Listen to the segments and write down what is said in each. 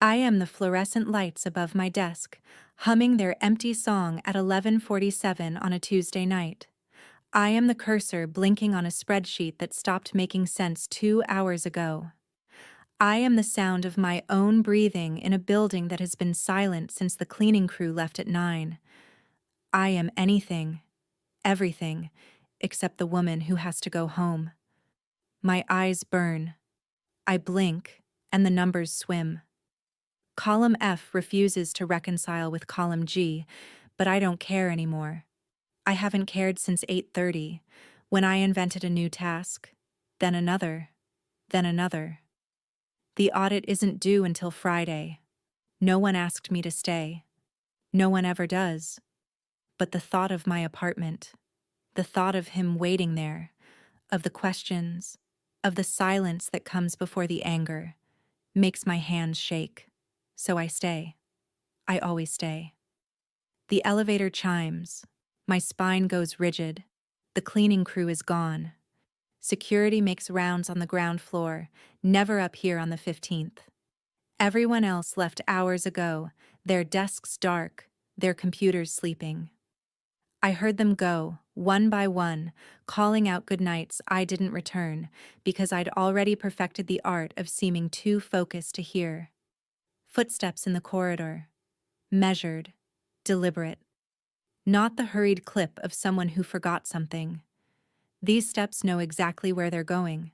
I am the fluorescent lights above my desk, humming their empty song at 11:47 on a Tuesday night. I am the cursor blinking on a spreadsheet that stopped making sense 2 hours ago. I am the sound of my own breathing in a building that has been silent since the cleaning crew left at 9. I am anything, everything, except the woman who has to go home. My eyes burn. I blink, and the numbers swim. Column F refuses to reconcile with column G, but I don't care anymore. I haven't cared since 8:30, when I invented a new task, then another, then another. The audit isn't due until Friday. No one asked me to stay. No one ever does. But the thought of my apartment, the thought of him waiting there, of the questions, of the silence that comes before the anger, makes my hands shake. So I stay. I always stay. The elevator chimes. My spine goes rigid. The cleaning crew is gone. Security makes rounds on the ground floor, never up here on the 15th. Everyone else left hours ago, their desks dark, their computers sleeping. I heard them go, one by one, calling out goodnights I didn't return because I'd already perfected the art of seeming too focused to hear. Footsteps in the corridor. Measured, deliberate. Not the hurried clip of someone who forgot something. These steps know exactly where they're going.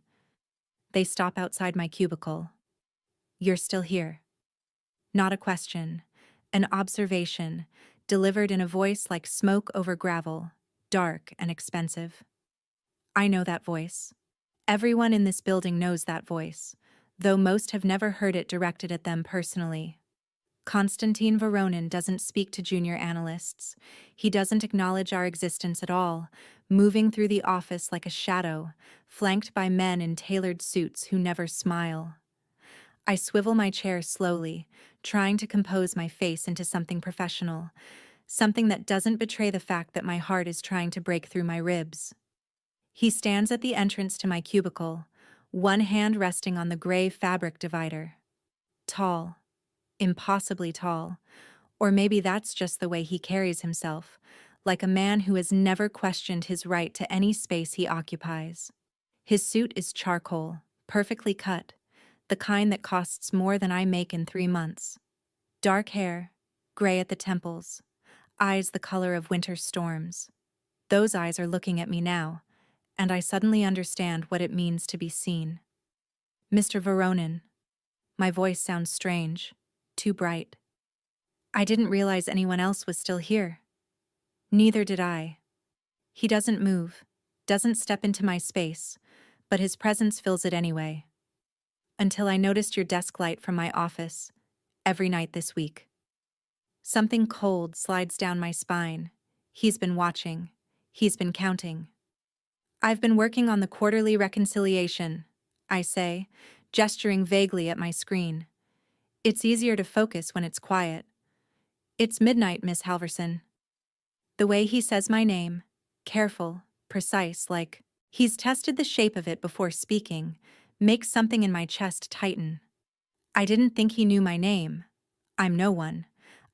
They stop outside my cubicle. You're still here. Not a question, an observation, delivered in a voice like smoke over gravel, dark and expensive. I know that voice. Everyone in this building knows that voice, though most have never heard it directed at them personally. Konstantin Voronin doesn't speak to junior analysts. He doesn't acknowledge our existence at all, moving through the office like a shadow, flanked by men in tailored suits who never smile. I swivel my chair slowly, trying to compose my face into something professional, something that doesn't betray the fact that my heart is trying to break through my ribs. He stands at the entrance to my cubicle, one hand resting on the gray fabric divider. Tall. Impossibly tall. Or maybe that's just the way he carries himself, like a man who has never questioned his right to any space he occupies. His suit is charcoal, perfectly cut, the kind that costs more than I make in 3 months. Dark hair, gray at the temples, eyes the color of winter storms. Those eyes are looking at me now, and I suddenly understand what it means to be seen. Mr. Voronin. My voice sounds strange, too bright. I didn't realize anyone else was still here. Neither did I. He doesn't move, doesn't step into my space, but his presence fills it anyway. Until I noticed your desk light from my office, every night this week. Something cold slides down my spine. He's been watching. He's been counting. I've been working on the quarterly reconciliation, I say, gesturing vaguely at my screen. It's easier to focus when it's quiet. It's midnight, Miss Halverson. The way he says my name, careful, precise, like he's tested the shape of it before speaking, makes something in my chest tighten. I didn't think he knew my name. I'm no one.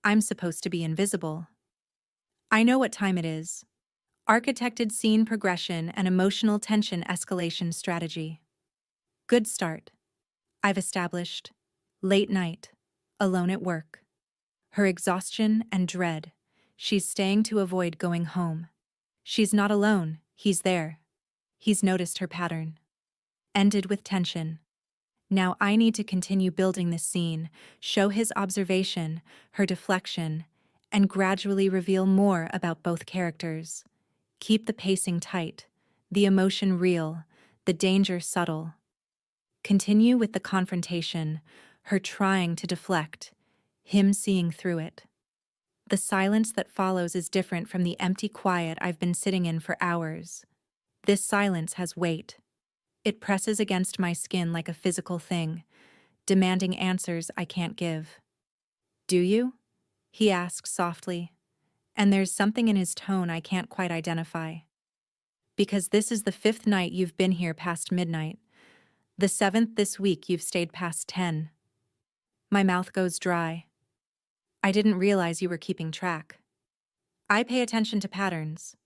I'm supposed to be invisible. I know what time it is. Architected scene progression and emotional tension escalation strategy. Good start. I've established. Late night. Alone at work. Her exhaustion and dread. She's staying to avoid going home. She's not alone. He's there. He's noticed her pattern. Ended with tension. Now I need to continue building this scene, show his observation, her deflection, and gradually reveal more about both characters. Keep the pacing tight, the emotion real, the danger subtle. Continue with the confrontation, her trying to deflect, him seeing through it. The silence that follows is different from the empty quiet I've been sitting in for hours. This silence has weight. It presses against my skin like a physical thing, demanding answers I can't give. Do you? He asks softly, and there's something in his tone I can't quite identify. Because this is the 5th night you've been here past midnight. The 7th this week you've stayed past 10. My mouth goes dry. I didn't realize you were keeping track. I pay attention to patterns.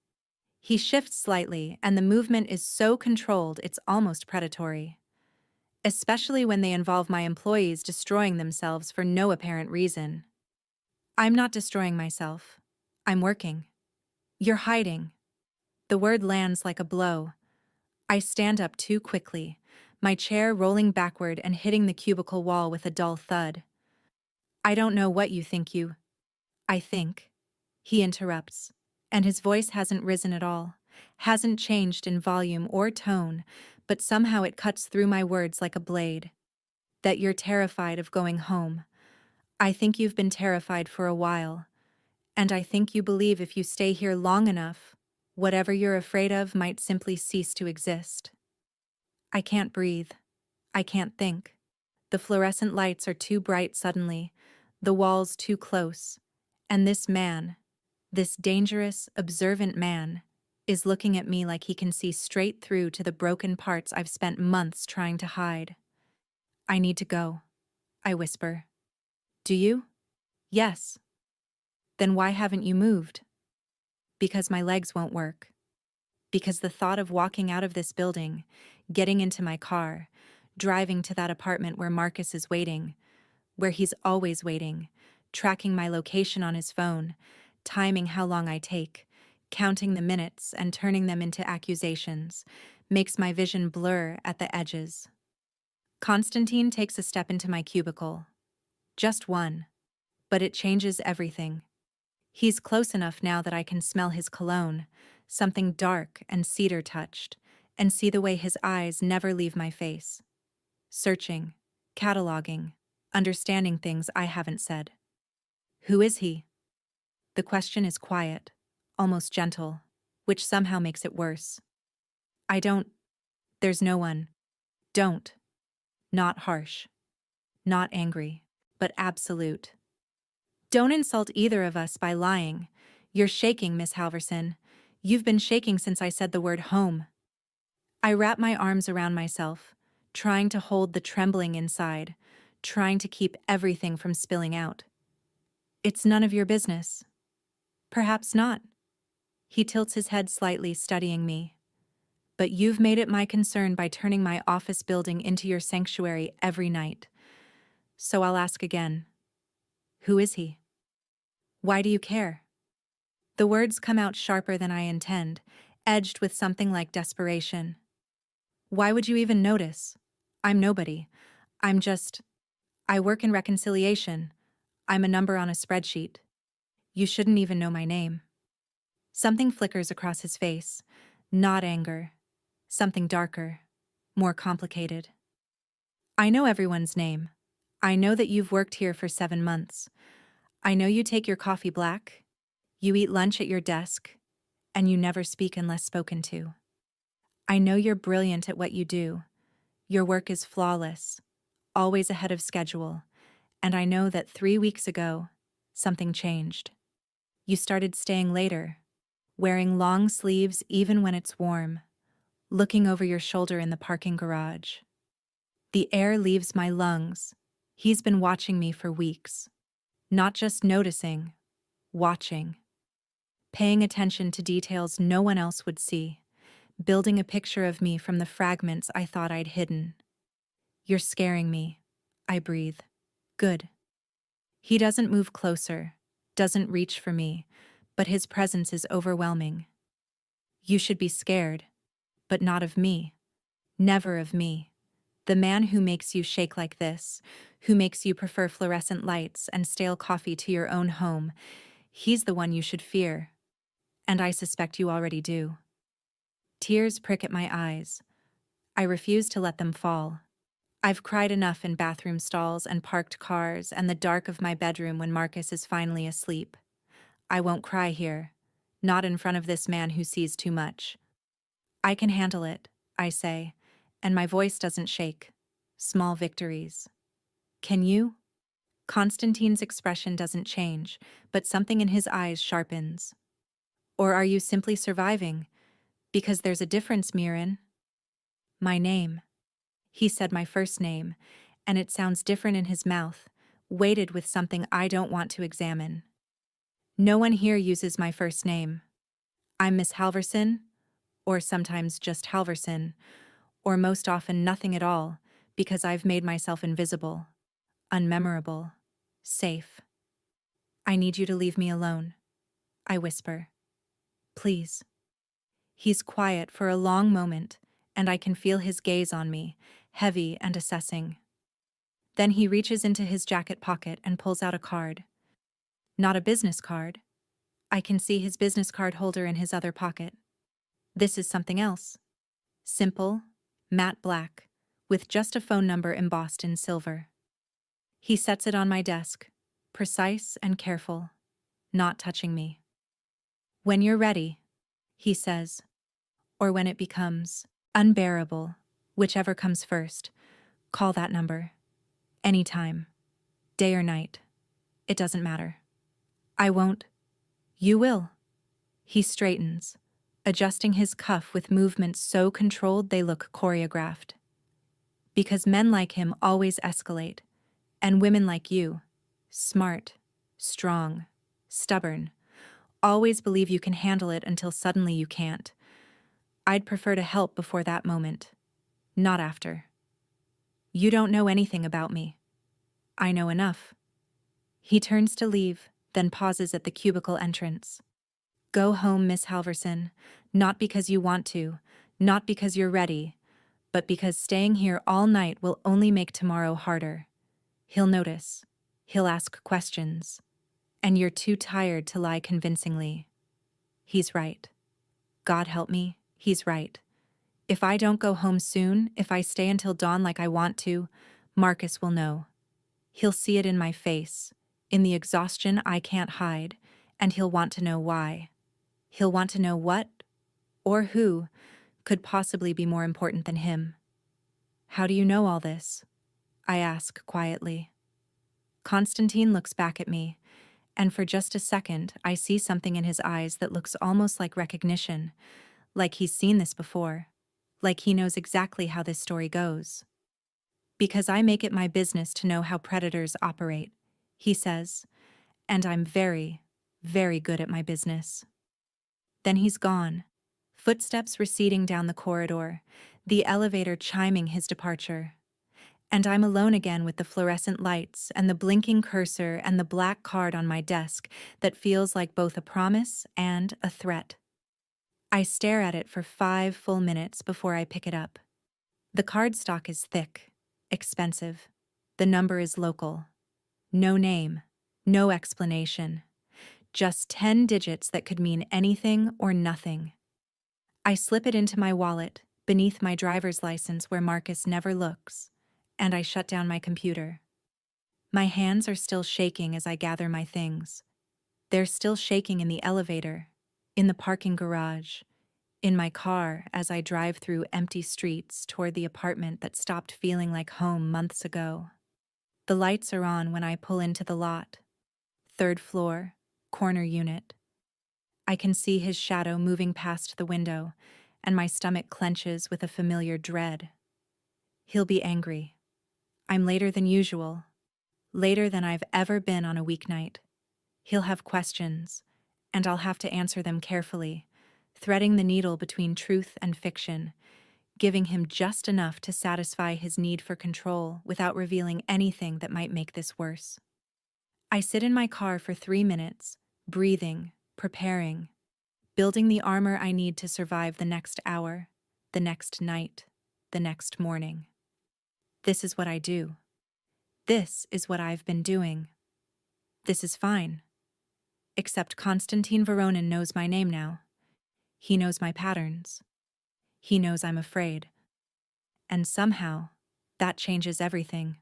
He shifts slightly, and the movement is so controlled it's almost predatory. Especially when they involve my employees destroying themselves for no apparent reason. I'm not destroying myself. I'm working. You're hiding. The word lands like a blow. I stand up too quickly, my chair rolling backward and hitting the cubicle wall with a dull thud. I don't know what you think you. I think. He interrupts, and his voice hasn't risen at all, hasn't changed in volume or tone, but somehow it cuts through my words like a blade. That you're terrified of going home. I think you've been terrified for a while, and I think you believe if you stay here long enough, whatever you're afraid of might simply cease to exist. I can't breathe. I can't think. The fluorescent lights are too bright suddenly, the walls too close, and this man, this dangerous, observant man, is looking at me like he can see straight through to the broken parts I've spent months trying to hide. I need to go, I whisper. Do you? Yes. Then why haven't you moved? Because my legs won't work. Because the thought of walking out of this building, getting into my car, driving to that apartment where Marcus is waiting, where he's always waiting, tracking my location on his phone, timing how long I take, counting the minutes and turning them into accusations, makes my vision blur at the edges. Konstantin takes a step into my cubicle. Just one. But it changes everything. He's close enough now that I can smell his cologne, something dark and cedar-touched, and see the way his eyes never leave my face. Searching, cataloging, understanding things I haven't said. Who is he? The question is quiet, almost gentle, which somehow makes it worse. There's no one. Don't. Not harsh. Not angry, but absolute. Don't insult either of us by lying. You're shaking, Miss Halverson. You've been shaking since I said the word home. I wrap my arms around myself, trying to hold the trembling inside, trying to keep everything from spilling out. It's none of your business. Perhaps not. He tilts his head slightly, studying me. But you've made it my concern by turning my office building into your sanctuary every night. So I'll ask again. Who is he? Why do you care? The words come out sharper than I intend, edged with something like desperation. Why would you even notice? I'm nobody. I work in reconciliation. I'm a number on a spreadsheet. You shouldn't even know my name. Something flickers across his face. Not anger. Something darker. More complicated. I know everyone's name. I know that you've worked here for 7 months. I know you take your coffee black. You eat lunch at your desk. And you never speak unless spoken to. I know you're brilliant at what you do. Your work is flawless, always ahead of schedule, and I know that 3 weeks ago, something changed. You started staying later, wearing long sleeves even when it's warm, looking over your shoulder in the parking garage. The air leaves my lungs. He's been watching me for weeks. Not just noticing, watching. Paying attention to details no one else would see. Building a picture of me from the fragments I thought I'd hidden. You're scaring me. I breathe. Good. He doesn't move closer, doesn't reach for me, but his presence is overwhelming. You should be scared, but not of me. Never of me. The man who makes you shake like this, who makes you prefer fluorescent lights and stale coffee to your own home, he's the one you should fear. And I suspect you already do. Tears prick at my eyes. I refuse to let them fall. I've cried enough in bathroom stalls and parked cars and the dark of my bedroom when Marcus is finally asleep. I won't cry here. Not in front of this man who sees too much. I can handle it, I say, and my voice doesn't shake. Small victories. Can you? Konstantin's expression doesn't change, but something in his eyes sharpens. Or are you simply surviving? Because there's a difference, Miren. My name. He said my first name, and it sounds different in his mouth, weighted with something I don't want to examine. No one here uses my first name. I'm Miss Halverson, or sometimes just Halverson, or most often nothing at all, because I've made myself invisible, unmemorable, safe. I need you to leave me alone, I whisper. Please. He's quiet for a long moment, and I can feel his gaze on me, heavy and assessing. Then he reaches into his jacket pocket and pulls out a card. Not a business card. I can see his business card holder in his other pocket. This is something else. Simple, matte black, with just a phone number embossed in silver. He sets it on my desk, precise and careful, not touching me. When you're ready, he says, or when it becomes unbearable, whichever comes first, call that number. Anytime, day or night, it doesn't matter. I won't. You will. He straightens, adjusting his cuff with movements so controlled they look choreographed. Because men like him always escalate, and women like you, smart, strong, stubborn, always believe you can handle it until suddenly you can't. I'd prefer to help before that moment, not after. You don't know anything about me. I know enough. He turns to leave, then pauses at the cubicle entrance. Go home, Miss Halverson, not because you want to, not because you're ready, but because staying here all night will only make tomorrow harder. He'll notice. He'll ask questions. And you're too tired to lie convincingly. He's right. God help me, he's right. If I don't go home soon, if I stay until dawn like I want to, Marcus will know. He'll see it in my face, in the exhaustion I can't hide, and he'll want to know why. He'll want to know what, or who, could possibly be more important than him. How do you know all this? I ask quietly. Konstantin looks back at me, and for just a second I see something in his eyes that looks almost like recognition, like he's seen this before, like he knows exactly how this story goes. Because I make it my business to know how predators operate, he says, and I'm very, very good at my business. Then he's gone, footsteps receding down the corridor, the elevator chiming his departure. And I'm alone again with the fluorescent lights and the blinking cursor and the black card on my desk that feels like both a promise and a threat. I stare at it for 5 full minutes before I pick it up. The cardstock is thick, expensive. The number is local. No name, no explanation. Just 10 digits that could mean anything or nothing. I slip it into my wallet, beneath my driver's license where Marcus never looks, and I shut down my computer. My hands are still shaking as I gather my things. They're still shaking in the elevator, in the parking garage, in my car as I drive through empty streets toward the apartment that stopped feeling like home months ago. The lights are on when I pull into the lot. 3rd floor, corner unit. I can see his shadow moving past the window, and my stomach clenches with a familiar dread. He'll be angry. I'm later than usual, later than I've ever been on a weeknight. He'll have questions, and I'll have to answer them carefully, threading the needle between truth and fiction, giving him just enough to satisfy his need for control without revealing anything that might make this worse. I sit in my car for 3 minutes, breathing, preparing, building the armor I need to survive the next hour, the next night, the next morning. This is what I do. This is what I've been doing. This is fine. Except Konstantin Voronin knows my name now. He knows my patterns. He knows I'm afraid. And somehow, that changes everything.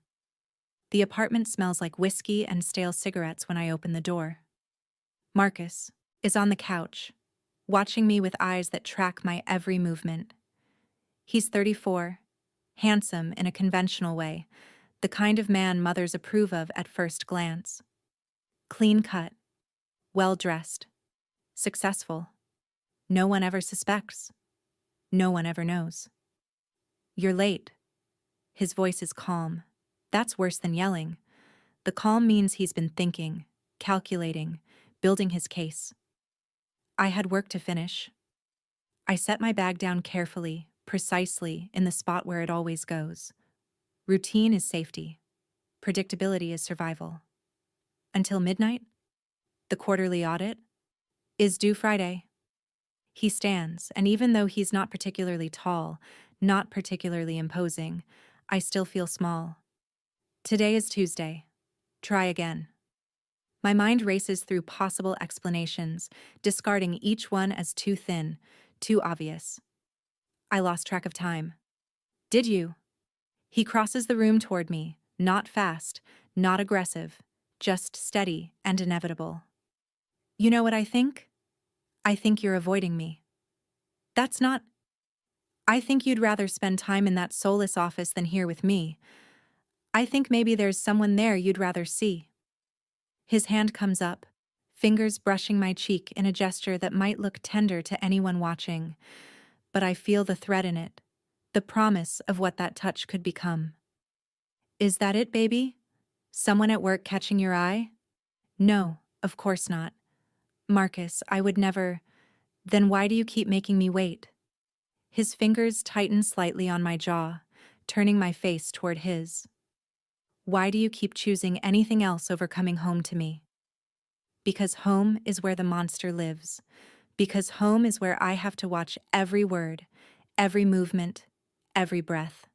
The apartment smells like whiskey and stale cigarettes when I open the door. Marcus is on the couch, watching me with eyes that track my every movement. He's 34, handsome in a conventional way, the kind of man mothers approve of at first glance. Clean cut, well-dressed, successful. No one ever suspects. No one ever knows. You're late. His voice is calm. That's worse than yelling. The calm means he's been thinking, calculating, building his case. I had work to finish. I set my bag down carefully, precisely, in the spot where it always goes. Routine is safety. Predictability is survival. Until midnight? The quarterly audit? Is due Friday. He stands, and even though he's not particularly tall, not particularly imposing, I still feel small. Today is Tuesday. Try again. My mind races through possible explanations, discarding each one as too thin, too obvious. I lost track of time. Did you? He crosses the room toward me, not fast, not aggressive, just steady and inevitable. You know what I think? I think you're avoiding me. That's not. I think you'd rather spend time in that soulless office than here with me. I think maybe there's someone there you'd rather see. His hand comes up, fingers brushing my cheek in a gesture that might look tender to anyone watching, but I feel the threat in it, the promise of what that touch could become. Is that it, baby? Someone at work catching your eye? No, of course not. Marcus, I would never. Then why do you keep making me wait? His fingers tighten slightly on my jaw, turning my face toward his. Why do you keep choosing anything else over coming home to me? Because home is where the monster lives. Because home is where I have to watch every word, every movement, every breath.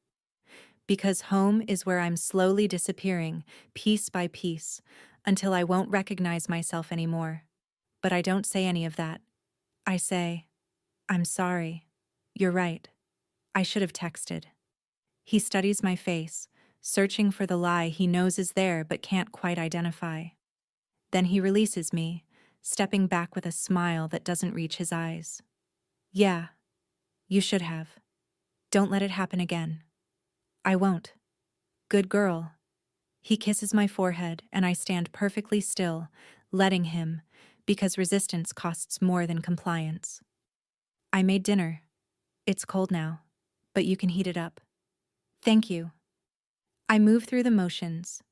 Because home is where I'm slowly disappearing, piece by piece, until I won't recognize myself anymore. But I don't say any of that. I say, I'm sorry. You're right. I should have texted. He studies my face, searching for the lie he knows is there but can't quite identify. Then he releases me, stepping back with a smile that doesn't reach his eyes. Yeah, you should have. Don't let it happen again. I won't. Good girl. He kisses my forehead and I stand perfectly still, letting him, because resistance costs more than compliance. I made dinner. It's cold now, but you can heat it up. Thank you. I move through the motions,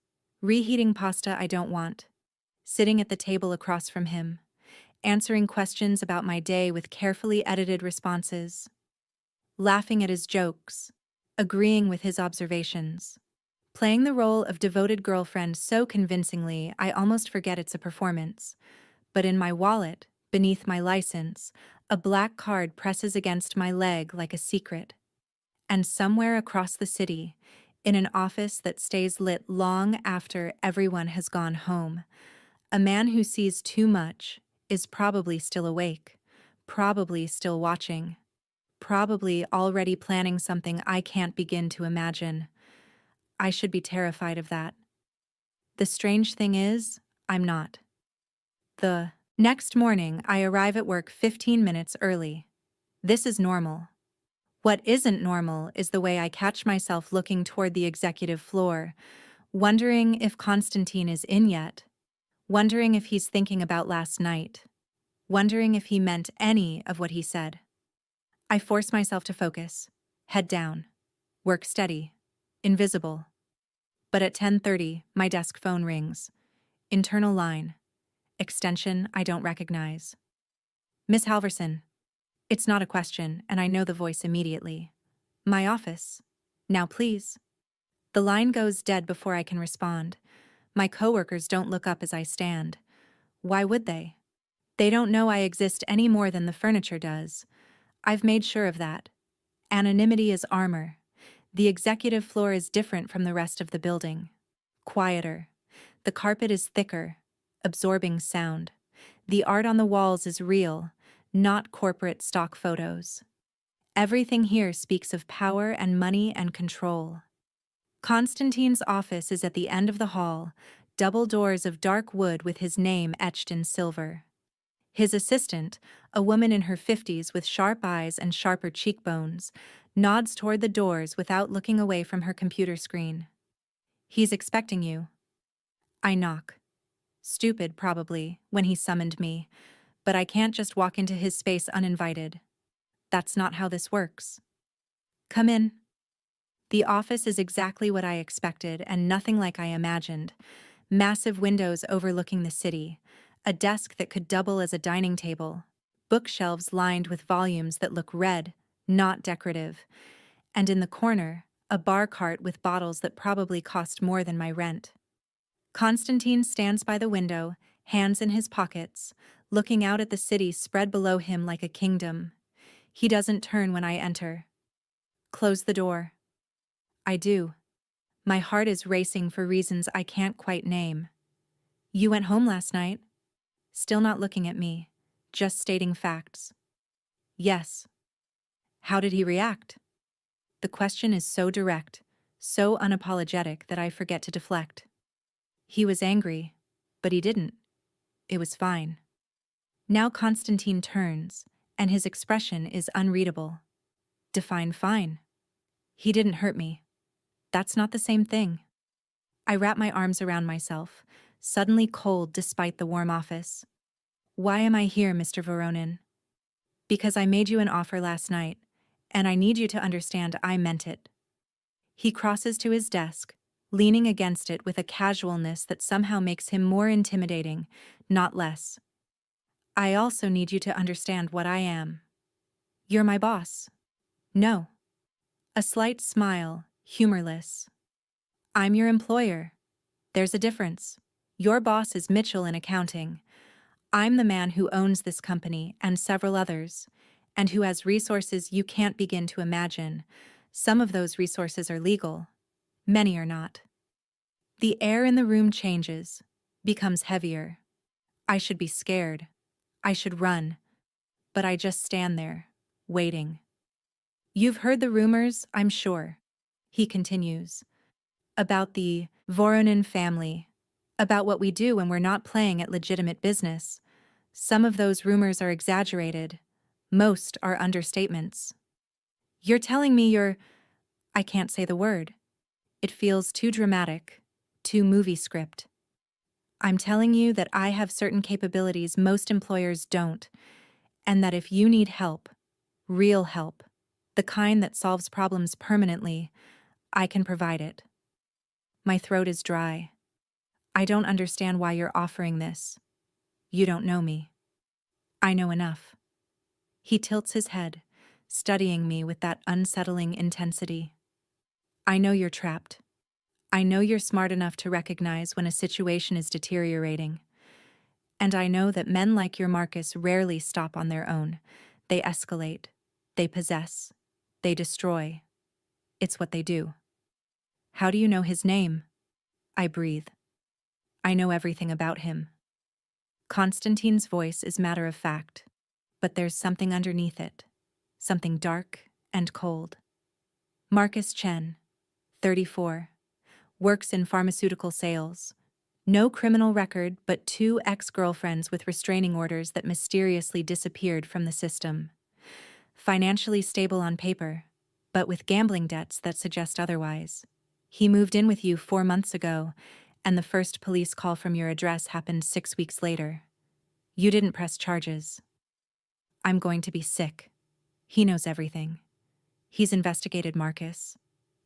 reheating pasta I don't want, sitting at the table across from him, answering questions about my day with carefully edited responses, laughing at his jokes, agreeing with his observations, playing the role of devoted girlfriend so convincingly I almost forget it's a performance. But in my wallet, beneath my license, a black card presses against my leg like a secret. And somewhere across the city, in an office that stays lit long after everyone has gone home, a man who sees too much is probably still awake, probably still watching, probably already planning something I can't begin to imagine. I should be terrified of that. The strange thing is, I'm not. The next morning, I arrive at work 15 minutes early. This is normal. What isn't normal is the way I catch myself looking toward the executive floor, wondering if Konstantin is in yet, wondering if he's thinking about last night, wondering if he meant any of what he said. I force myself to focus, head down, work steady, invisible. But at 10:30, my desk phone rings. Internal line. Extension I don't recognize. Miss Halverson. It's not a question, and I know the voice immediately. My office. Now please. The line goes dead before I can respond. My coworkers don't look up as I stand. Why would they? They don't know I exist any more than the furniture does. I've made sure of that. Anonymity is armor. The executive floor is different from the rest of the building. Quieter. The carpet is thicker, absorbing sound. The art on the walls is real, not corporate stock photos. Everything here speaks of power and money and control. Konstantin's office is at the end of the hall, double doors of dark wood with his name etched in silver. His assistant, a woman in her 50s with sharp eyes and sharper cheekbones, nods toward the doors without looking away from her computer screen. He's expecting you. I knock. Stupid, probably, when he summoned me, but I can't just walk into his space uninvited. That's not how this works. Come in. The office is exactly what I expected and nothing like I imagined. Massive windows overlooking the city, a desk that could double as a dining table, bookshelves lined with volumes that look red, not decorative, and in the corner, a bar cart with bottles that probably cost more than my rent. Konstantin stands by the window, hands in his pockets, looking out at the city spread below him like a kingdom. He doesn't turn when I enter. Close the door. I do. My heart is racing for reasons I can't quite name. You went home last night? Still not looking at me, just stating facts. Yes. How did he react? The question is so direct, so unapologetic that I forget to deflect. He was angry, but he didn't. It was fine. Now Konstantin turns, and his expression is unreadable. Define fine. He didn't hurt me. That's not the same thing. I wrap my arms around myself, suddenly cold despite the warm office. Why am I here, Mr. Voronin? Because I made you an offer last night, and I need you to understand I meant it. He crosses to his desk, leaning against it with a casualness that somehow makes him more intimidating, not less. I also need you to understand what I am. You're my boss. No. A slight smile, humorless. I'm your employer. There's a difference. Your boss is Mitchell in accounting. I'm the man who owns this company and several others, and who has resources you can't begin to imagine. Some of those resources are legal. Many are not. The air in the room changes, becomes heavier. I should be scared. I should run. But I just stand there, waiting. You've heard the rumors, I'm sure. He continues. About the Voronin family. About what we do when we're not playing at legitimate business. Some of those rumors are exaggerated. Most are understatements. You're telling me I can't say the word. It feels too dramatic, too movie script. I'm telling you that I have certain capabilities most employers don't, and that if you need help, real help, the kind that solves problems permanently, I can provide it. My throat is dry. I don't understand why you're offering this. You don't know me. I know enough. He tilts his head, studying me with that unsettling intensity. I know you're trapped. I know you're smart enough to recognize when a situation is deteriorating. And I know that men like your Marcus rarely stop on their own. They escalate. They possess. They destroy. It's what they do. How do you know his name? I breathe. I know everything about him. Konstantin's voice is matter of fact, but there's something underneath it. Something dark and cold. Marcus Chen, 34. Works in pharmaceutical sales. No criminal record, but 2 ex-girlfriends with restraining orders that mysteriously disappeared from the system. Financially stable on paper, but with gambling debts that suggest otherwise. He moved in with you 4 months ago, and the first police call from your address happened 6 weeks later. You didn't press charges. I'm going to be sick. He knows everything. He's investigated Marcus,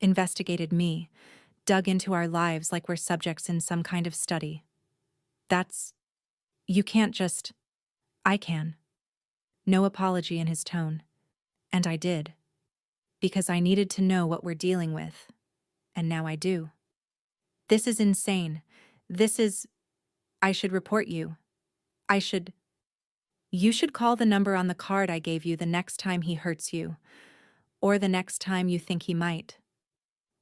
investigated me, dug into our lives like we're subjects in some kind of study. You can't just... I can. No apology in his tone. And I did. Because I needed to know what we're dealing with. And now I do. This is insane. I should report you. You should call the number on the card I gave you the next time he hurts you. Or the next time you think he might.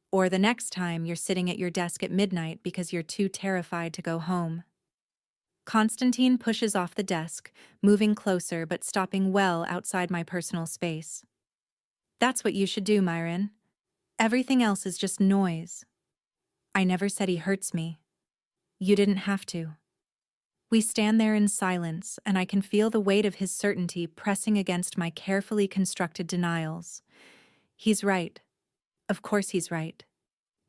Or the next time you're sitting at your desk at midnight because you're too terrified to go home. Konstantin pushes off the desk, moving closer but stopping well outside my personal space. That's what you should do, Miren. Everything else is just noise. I never said he hurts me. You didn't have to. We stand there in silence, and I can feel the weight of his certainty pressing against my carefully constructed denials. He's right. Of course he's right.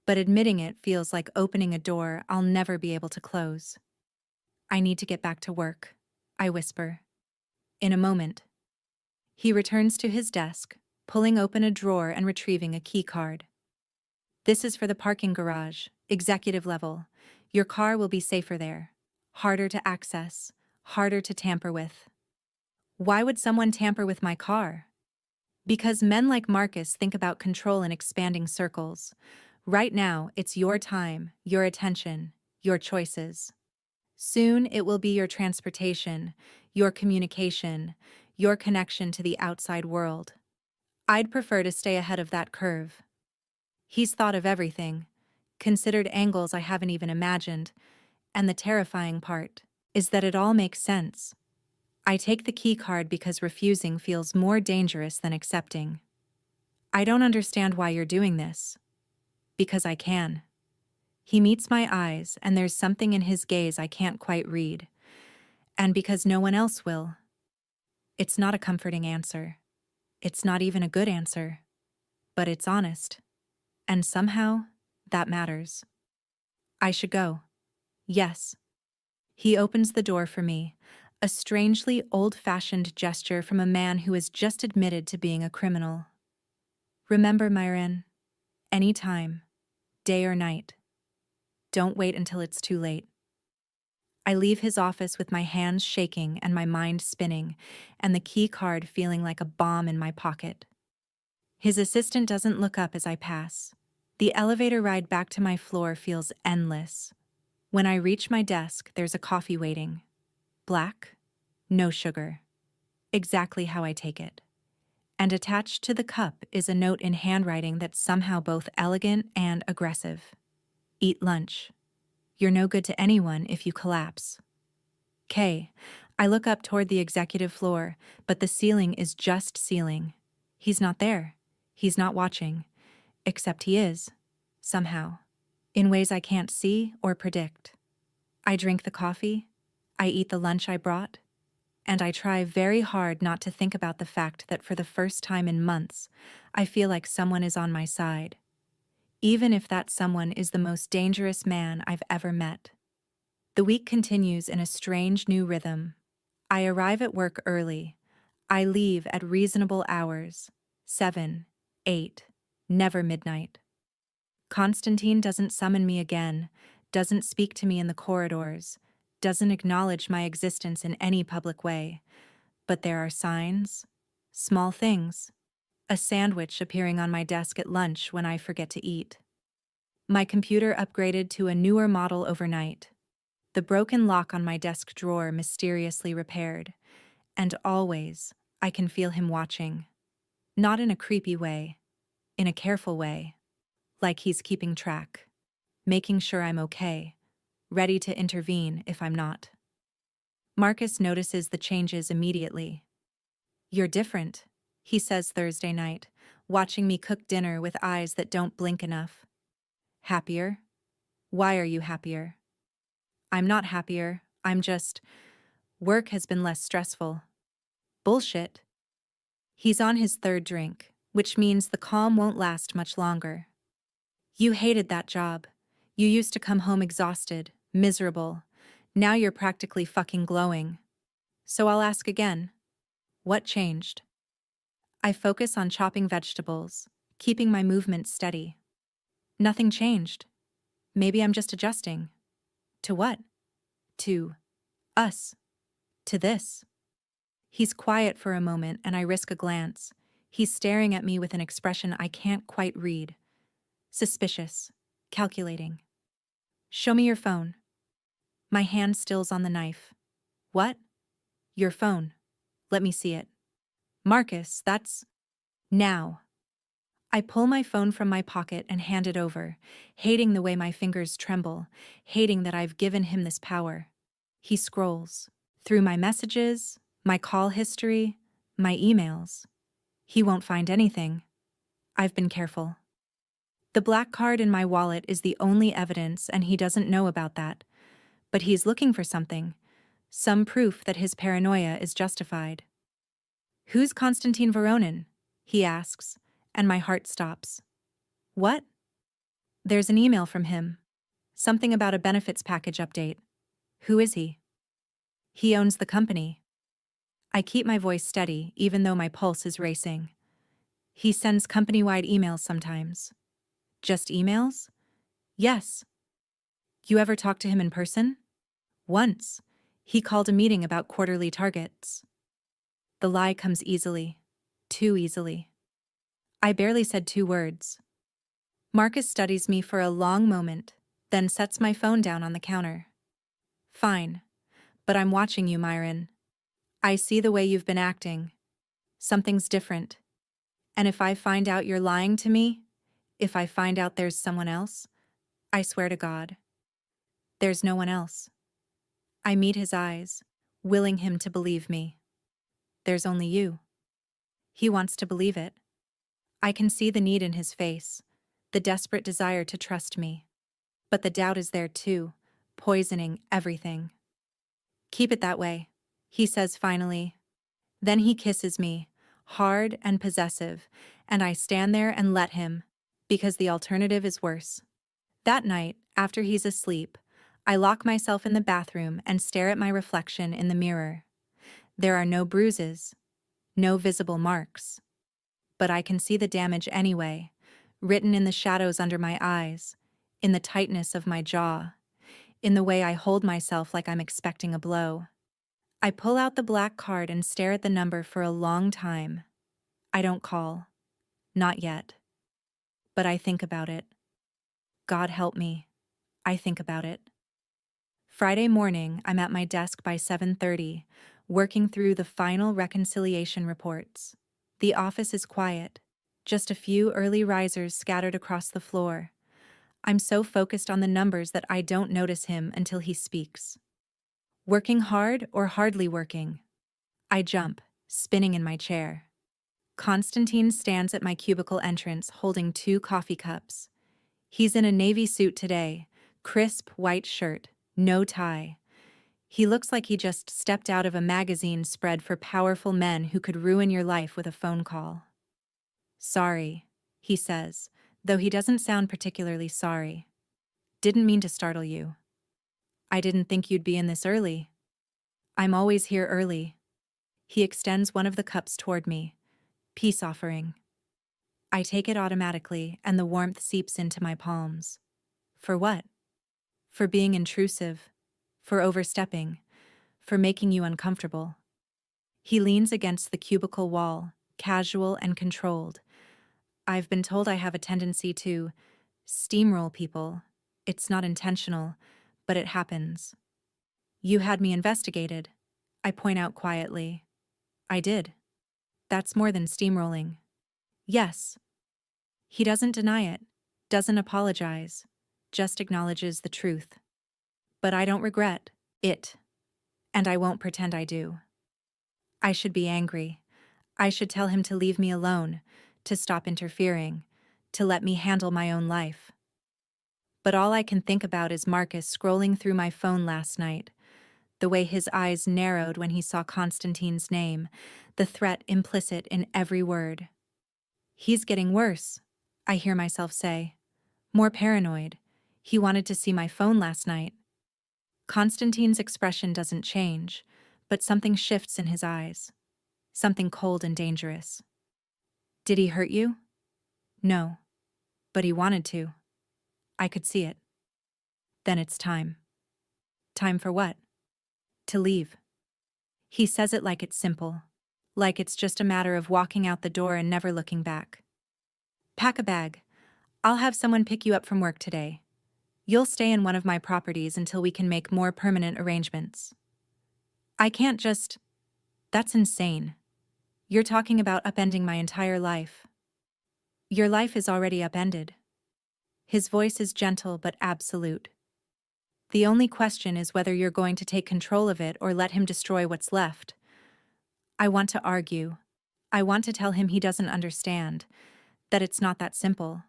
But admitting it feels like opening a door I'll never be able to close. I need to get back to work, I whisper. In a moment. He returns to his desk, pulling open a drawer and retrieving a key card. This is for the parking garage, executive level. Your car will be safer there. Harder to access. Harder to tamper with. Why would someone tamper with my car? Because men like Marcus think about control in expanding circles. Right now, it's your time, your attention, your choices. Soon, it will be your transportation, your communication, your connection to the outside world. I'd prefer to stay ahead of that curve. He's thought of everything, considered angles I haven't even imagined, and the terrifying part is that it all makes sense. I take the key card because refusing feels more dangerous than accepting. I don't understand why you're doing this. Because I can. He meets my eyes, and there's something in his gaze I can't quite read. And because no one else will. It's not a comforting answer. It's not even a good answer. But it's honest. And somehow, that matters. I should go. Yes. He opens the door for me, a strangely old-fashioned gesture from a man who has just admitted to being a criminal. Remember, Miren, any time, day or night. Don't wait until it's too late. I leave his office with my hands shaking and my mind spinning, and the key card feeling like a bomb in my pocket. His assistant doesn't look up as I pass. The elevator ride back to my floor feels endless. When I reach my desk, there's a coffee waiting. Black, no sugar. Exactly how I take it. And attached to the cup is a note in handwriting that's somehow both elegant and aggressive. Eat lunch. You're no good to anyone if you collapse. K. I look up toward the executive floor, but the ceiling is just ceiling. He's not there. He's not watching. Except he is. Somehow. In ways I can't see or predict. I drink the coffee. I eat the lunch I brought. And I try very hard not to think about the fact that for the first time in months, I feel like someone is on my side. Even if that someone is the most dangerous man I've ever met. The week continues in a strange new rhythm. I arrive at work early. I leave at reasonable hours. 7, 8, never midnight. Konstantin doesn't summon me again, doesn't speak to me in the corridors, doesn't acknowledge my existence in any public way. But there are signs, small things. A sandwich appearing on my desk at lunch when I forget to eat. My computer upgraded to a newer model overnight. The broken lock on my desk drawer mysteriously repaired. And always, I can feel him watching. Not in a creepy way, in a careful way. Like he's keeping track. Making sure I'm okay. Ready to intervene if I'm not. Marcus notices the changes immediately. You're different, he says Thursday night, watching me cook dinner with eyes that don't blink enough. Happier? Why are you happier? I'm not happier, I'm just... Work has been less stressful. Bullshit. He's on his third drink, which means the calm won't last much longer. You hated that job. You used to come home exhausted, miserable. Now you're practically fucking glowing. So I'll ask again. What changed? I focus on chopping vegetables, keeping my movement steady. Nothing changed. Maybe I'm just adjusting. To what? To us. To this. He's quiet for a moment and I risk a glance. He's staring at me with an expression I can't quite read. Suspicious. Calculating. Show me your phone. My hand still's on the knife. What? Your phone. Let me see it. Marcus, that's... Now. I pull my phone from my pocket and hand it over, hating the way my fingers tremble, hating that I've given him this power. He scrolls. Through my messages, my call history, my emails. He won't find anything. I've been careful. The black card in my wallet is the only evidence and he doesn't know about that. But he's looking for something. Some proof that his paranoia is justified. Who's Konstantin Voronin? He asks, and my heart stops. What? There's an email from him. Something about a benefits package update. Who is he? He owns the company. I keep my voice steady, even though my pulse is racing. He sends company-wide emails sometimes. Just emails? Yes. You ever talk to him in person? Once. He called a meeting about quarterly targets. The lie comes easily. Too easily. I barely said 2 words. Marcus studies me for a long moment, then sets my phone down on the counter. Fine. But I'm watching you, Miren. I see the way you've been acting. Something's different. And if I find out you're lying to me, if I find out there's someone else, I swear to God, there's no one else. I meet his eyes, willing him to believe me. There's only you. He wants to believe it. I can see the need in his face, the desperate desire to trust me. But the doubt is there too, poisoning everything. Keep it that way, he says finally. Then he kisses me, hard and possessive, and I stand there and let him, because the alternative is worse. That night, after he's asleep, I lock myself in the bathroom and stare at my reflection in the mirror. There are no bruises, no visible marks. But I can see the damage anyway, written in the shadows under my eyes, in the tightness of my jaw, in the way I hold myself like I'm expecting a blow. I pull out the black card and stare at the number for a long time. I don't call. Not yet. But I think about it. God help me. I think about it. Friday morning, I'm at my desk by 7:30, working through the final reconciliation reports. The office is quiet. Just a few early risers scattered across the floor. I'm so focused on the numbers that I don't notice him until he speaks. Working hard or hardly working? I jump, spinning in my chair. Konstantin stands at my cubicle entrance holding 2 coffee cups. He's in a navy suit today, crisp white shirt, no tie. He looks like he just stepped out of a magazine spread for powerful men who could ruin your life with a phone call. Sorry, he says, though he doesn't sound particularly sorry. Didn't mean to startle you. I didn't think you'd be in this early. I'm always here early. He extends one of the cups toward me. Peace offering. I take it automatically, and the warmth seeps into my palms. For what? For being intrusive. For overstepping. For making you uncomfortable. He leans against the cubicle wall, casual and controlled. I've been told I have a tendency to steamroll people. It's not intentional, but it happens. You had me investigated. I point out quietly. I did. That's more than steamrolling. Yes. He doesn't deny it, doesn't apologize, just acknowledges the truth. But I don't regret it, and I won't pretend I do. I should be angry. I should tell him to leave me alone, to stop interfering, to let me handle my own life. But all I can think about is Marcus scrolling through my phone last night, the way his eyes narrowed when he saw Konstantin's name, the threat implicit in every word. He's getting worse, I hear myself say. More paranoid. He wanted to see my phone last night. Konstantin's expression doesn't change, but something shifts in his eyes. Something cold and dangerous. Did he hurt you? No. But he wanted to. I could see it. Then it's time. Time for what? To leave. He says it like it's simple. Like it's just a matter of walking out the door and never looking back. Pack a bag. I'll have someone pick you up from work today. You'll stay in one of my properties until we can make more permanent arrangements. I can't just... That's insane. You're talking about upending my entire life. Your life is already upended. His voice is gentle but absolute. The only question is whether you're going to take control of it or let him destroy what's left. I want to argue. I want to tell him he doesn't understand, that it's not that simple,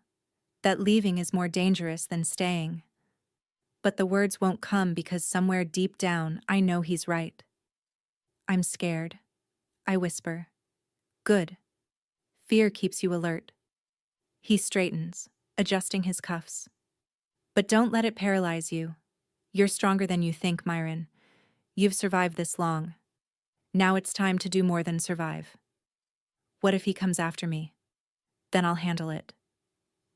that leaving is more dangerous than staying. But the words won't come because somewhere deep down I know he's right. I'm scared. I whisper. Good. Fear keeps you alert. He straightens, adjusting his cuffs. But don't let it paralyze you. You're stronger than you think, Miren. You've survived this long. Now it's time to do more than survive. What if he comes after me? Then I'll handle it.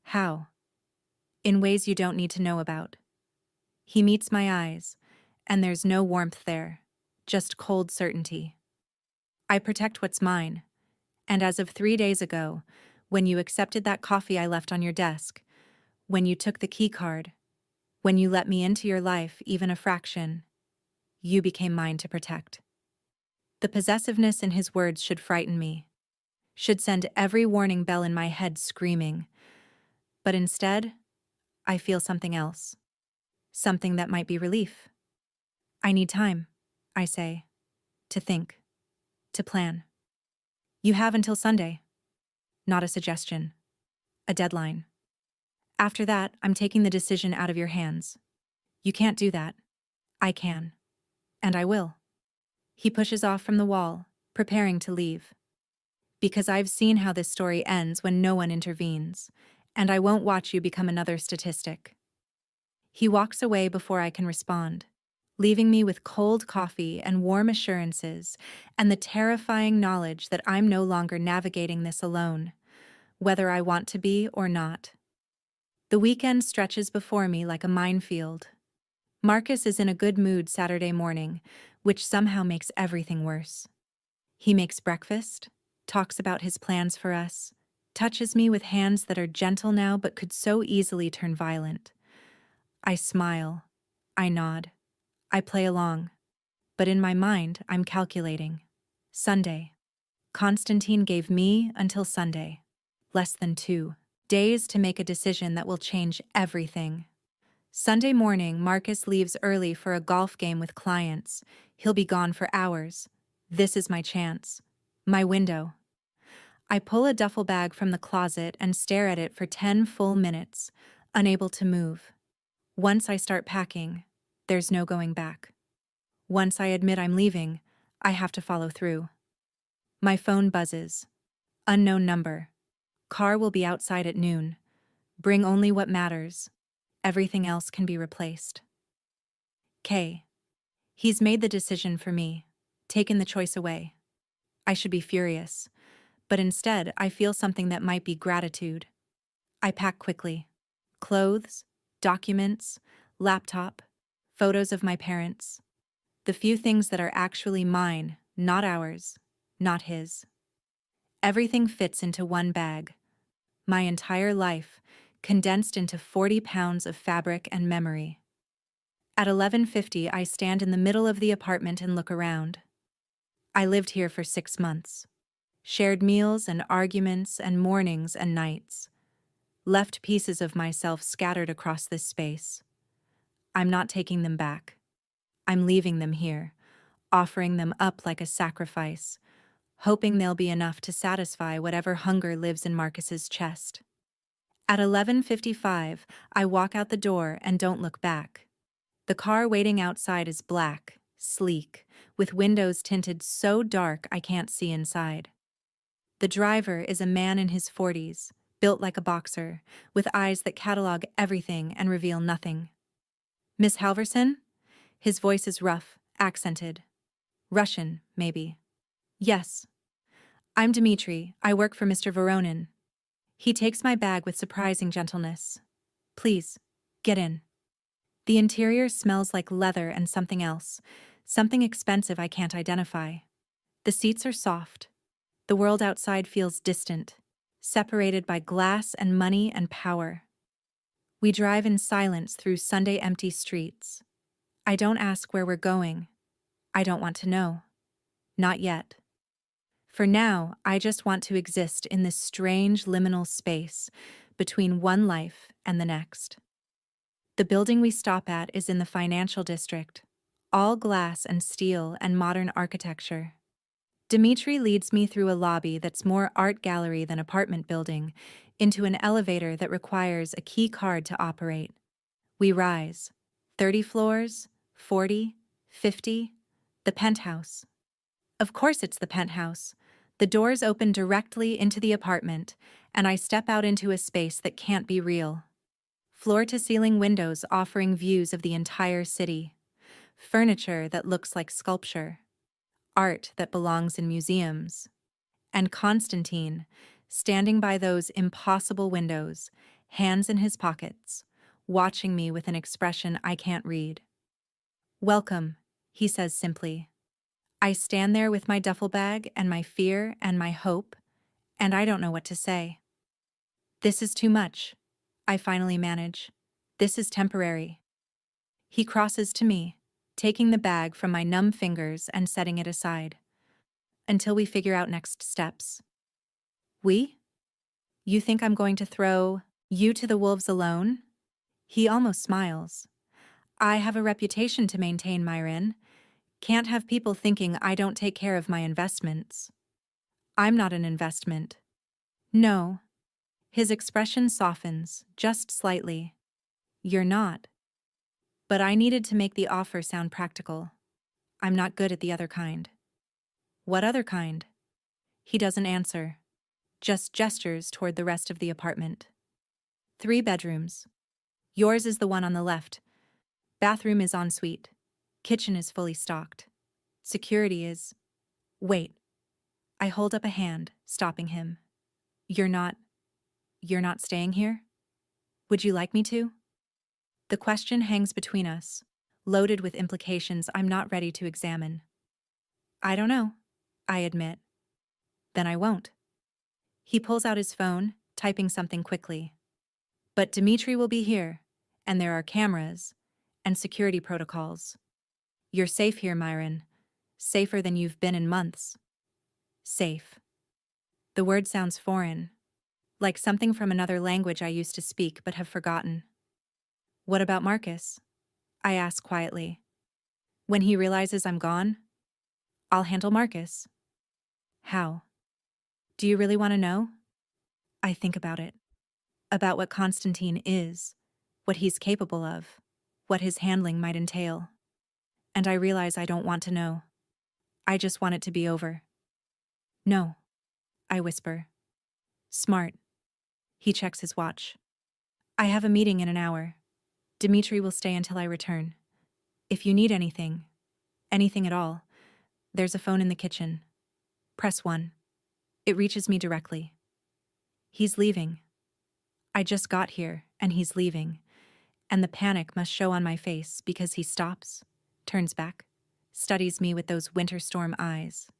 How? In ways you don't need to know about. He meets my eyes, and there's no warmth there, just cold certainty. I protect what's mine, and as of 3 days ago, when you accepted that coffee I left on your desk, when you took the key card, when you let me into your life even a fraction, you became mine to protect. The possessiveness in his words should frighten me, should send every warning bell in my head screaming. But instead, I feel something else. Something that might be relief. I need time, I say, to think, to plan. You have until Sunday. Not a suggestion. A deadline. After that, I'm taking the decision out of your hands. You can't do that. I can. And I will. He pushes off from the wall, preparing to leave. Because I've seen how this story ends when no one intervenes, and I won't watch you become another statistic. He walks away before I can respond, leaving me with cold coffee and warm assurances and the terrifying knowledge that I'm no longer navigating this alone, whether I want to be or not. The weekend stretches before me like a minefield. Marcus is in a good mood Saturday morning, which somehow makes everything worse. He makes breakfast, talks about his plans for us, touches me with hands that are gentle now but could so easily turn violent. I smile. I nod. I play along. But in my mind, I'm calculating. Sunday. Konstantin gave me until Sunday. Less than 2 days to make a decision that will change everything. Sunday morning, Marcus leaves early for a golf game with clients. He'll be gone for hours. This is my chance. My window. I pull a duffel bag from the closet and stare at it for 10 full minutes, unable to move. Once I start packing, there's no going back. Once I admit I'm leaving, I have to follow through. My phone buzzes. Unknown number. Car will be outside at noon. Bring only what matters. Everything else can be replaced. K. He's made the decision for me, taken the choice away. I should be furious, but instead I feel something that might be gratitude. I pack quickly. Clothes, documents, laptop, photos of my parents. The few things that are actually mine, not ours, not his. Everything fits into one bag. My entire life, condensed into 40 pounds of fabric and memory. At 11:50, I stand in the middle of the apartment and look around. I lived here for 6 months. Shared meals and arguments and mornings and nights. Left pieces of myself scattered across this space. I'm not taking them back. I'm leaving them here, offering them up like a sacrifice, hoping they'll be enough to satisfy whatever hunger lives in Marcus's chest. At 11:55, I walk out the door and don't look back. The car waiting outside is black, sleek, with windows tinted so dark I can't see inside. The driver is a man in his 40s, built like a boxer, with eyes that catalog everything and reveal nothing. Miss Halverson? His voice is rough, accented. Russian, maybe. Yes. I'm Dmitri. I work for Mr. Voronin. He takes my bag with surprising gentleness. Please, get in. The interior smells like leather and something else, something expensive I can't identify. The seats are soft. The world outside feels distant, separated by glass and money and power. We drive in silence through Sunday empty streets. I don't ask where we're going. I don't want to know. Not yet. For now, I just want to exist in this strange liminal space between one life and the next. The building we stop at is in the financial district, all glass and steel and modern architecture. Dmitri leads me through a lobby that's more art gallery than apartment building, into an elevator that requires a key card to operate. We rise. 30 floors, 40, 50, the penthouse. Of course it's the penthouse. The doors open directly into the apartment, and I step out into a space that can't be real. Floor-to-ceiling windows offering views of the entire city. Furniture that looks like sculpture. Art that belongs in museums. And Konstantin, standing by those impossible windows, hands in his pockets, watching me with an expression I can't read. "Welcome," he says simply. I stand there with my duffel bag and my fear and my hope, and I don't know what to say. "This is too much," I finally manage. "This is temporary." He crosses to me, taking the bag from my numb fingers and setting it aside. "Until we figure out next steps." "We? You think I'm going to throw you to the wolves alone?" He almost smiles. "I have a reputation to maintain, Miren. Can't have people thinking I don't take care of my investments." "I'm not an investment." "No." His expression softens, just slightly. "You're not." But I needed to make the offer sound practical. I'm not good at the other kind. "What other kind?" He doesn't answer, just gestures toward the rest of the apartment. 3 bedrooms. Yours is the one on the left. Bathroom is en suite. Kitchen is fully stocked. Security is... Wait. I hold up a hand, stopping him. You're not staying here? Would you like me to?" The question hangs between us, loaded with implications I'm not ready to examine. "I don't know," I admit. "Then I won't." He pulls out his phone, typing something quickly. "But Dmitri will be here, and there are cameras, and security protocols. You're safe here, Miren. Safer than you've been in months." Safe. The word sounds foreign, like something from another language I used to speak but have forgotten. "What about Marcus?" I ask quietly. "When he realizes I'm gone?" "I'll handle Marcus." "How?" "Do you really want to know?" I think about it. About what Konstantin is, what he's capable of, what his handling might entail. And I realize I don't want to know. I just want it to be over. "No," I whisper. "Smart." He checks his watch. "I have a meeting in an hour. Dmitri will stay until I return. If you need anything at all, there's a phone in the kitchen. Press 1. It reaches me directly." He's leaving. I just got here, and he's leaving. And the panic must show on my face because he stops, turns back, studies me with those winter storm eyes.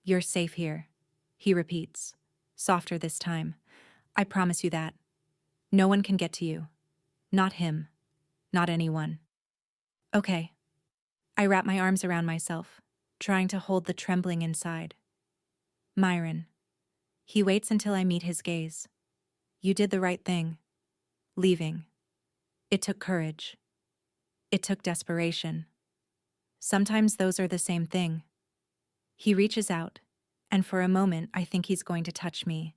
"You're safe here," he repeats, softer this time. "I promise you that. No one can get to you. Not him. Not anyone." "Okay." I wrap my arms around myself, trying to hold the trembling inside. "Miren." He waits until I meet his gaze. "You did the right thing. Leaving. It took courage. It took desperation. Sometimes those are the same thing." He reaches out, and for a moment I think he's going to touch me,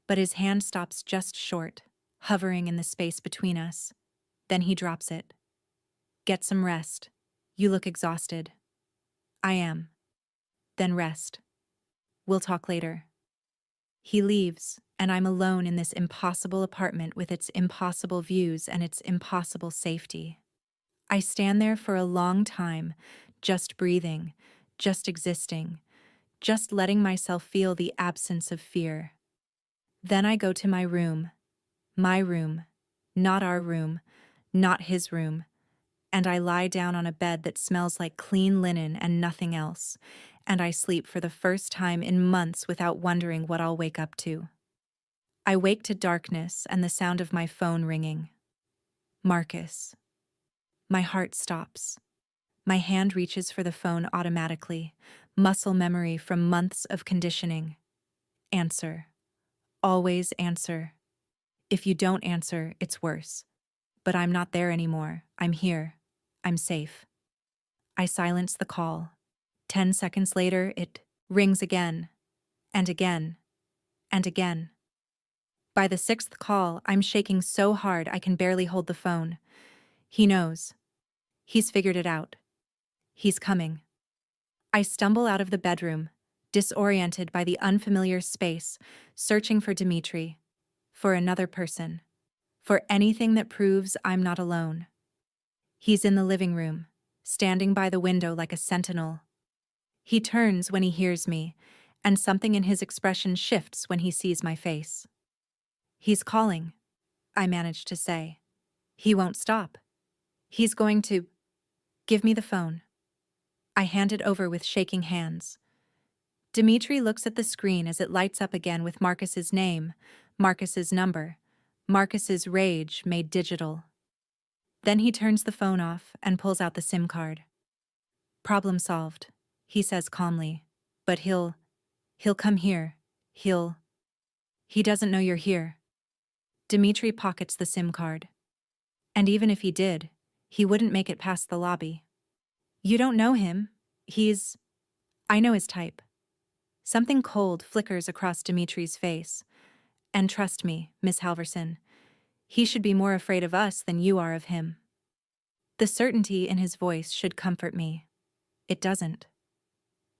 but his hand stops just short, hovering in the space between us. Then he drops it. "Get some rest. You look exhausted." "I am." "Then rest. We'll talk later." He leaves, and I'm alone in this impossible apartment with its impossible views and its impossible safety. I stand there for a long time, just breathing, just existing, just letting myself feel the absence of fear. Then I go to my room, not our room, not his room, and I lie down on a bed that smells like clean linen and nothing else, and I sleep for the first time in months without wondering what I'll wake up to. I wake to darkness and the sound of my phone ringing. Marcus. My heart stops. My hand reaches for the phone automatically, muscle memory from months of conditioning. Answer. Always answer. If you don't answer, it's worse. But I'm not there anymore. I'm here. I'm safe. I silence the call. 10 seconds later, it rings again, and again, and again. By the 6th call, I'm shaking so hard I can barely hold the phone. He knows. He's figured it out. He's coming. I stumble out of the bedroom, disoriented by the unfamiliar space, searching for Dmitri, for another person, for anything that proves I'm not alone. He's in the living room, standing by the window like a sentinel. He turns when he hears me, and something in his expression shifts when he sees my face. "He's calling," I manage to say. He won't stop. He's going to. Give me the phone. I hand it over with shaking hands. Dimitri looks at the screen as it lights up again with Marcus's name, Marcus's number, Marcus's rage made digital. Then he turns the phone off and pulls out the SIM card. Problem solved, he says calmly. But he'll come here. He doesn't know you're here. Dimitri pockets the SIM card. And even if he did, he wouldn't make it past the lobby. You don't know him. I know his type. Something cold flickers across Dimitri's face. And trust me, Miss Halverson, he should be more afraid of us than you are of him. The certainty in his voice should comfort me. It doesn't.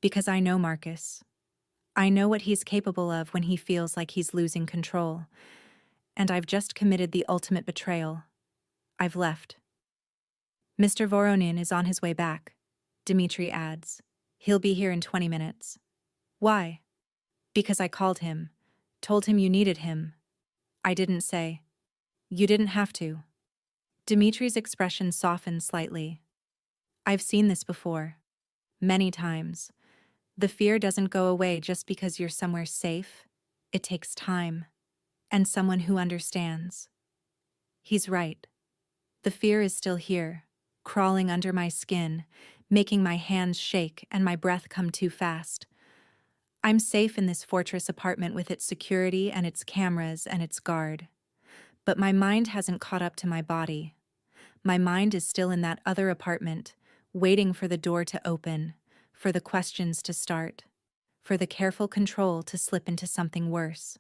Because I know Marcus. I know what he's capable of when he feels like he's losing control. And I've just committed the ultimate betrayal. I've left. Mr. Voronin is on his way back, Dimitri adds. He'll be here in 20 minutes. Why? Because I called him, told him you needed him. I didn't say. You didn't have to. Dimitri's expression softened slightly. I've seen this before. Many times. The fear doesn't go away just because you're somewhere safe. It takes time. And someone who understands. He's right. The fear is still here, crawling under my skin, making my hands shake and my breath come too fast. I'm safe in this fortress apartment with its security and its cameras and its guard. But my mind hasn't caught up to my body. My mind is still in that other apartment, waiting for the door to open, for the questions to start, for the careful control to slip into something worse.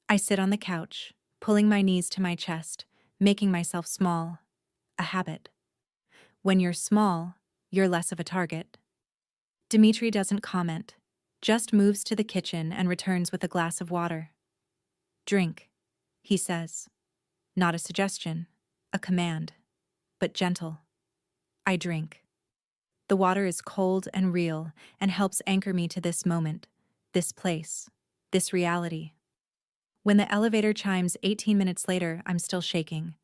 I sit on the couch, pulling my knees to my chest, making myself small. A habit. When you're small, you're less of a target. Dimitri doesn't comment, just moves to the kitchen and returns with a glass of water. Drink, he says. Not a suggestion, a command, but gentle. I drink. The water is cold and real and helps anchor me to this moment, this place, this reality. When the elevator chimes 18 minutes later, I'm still shaking,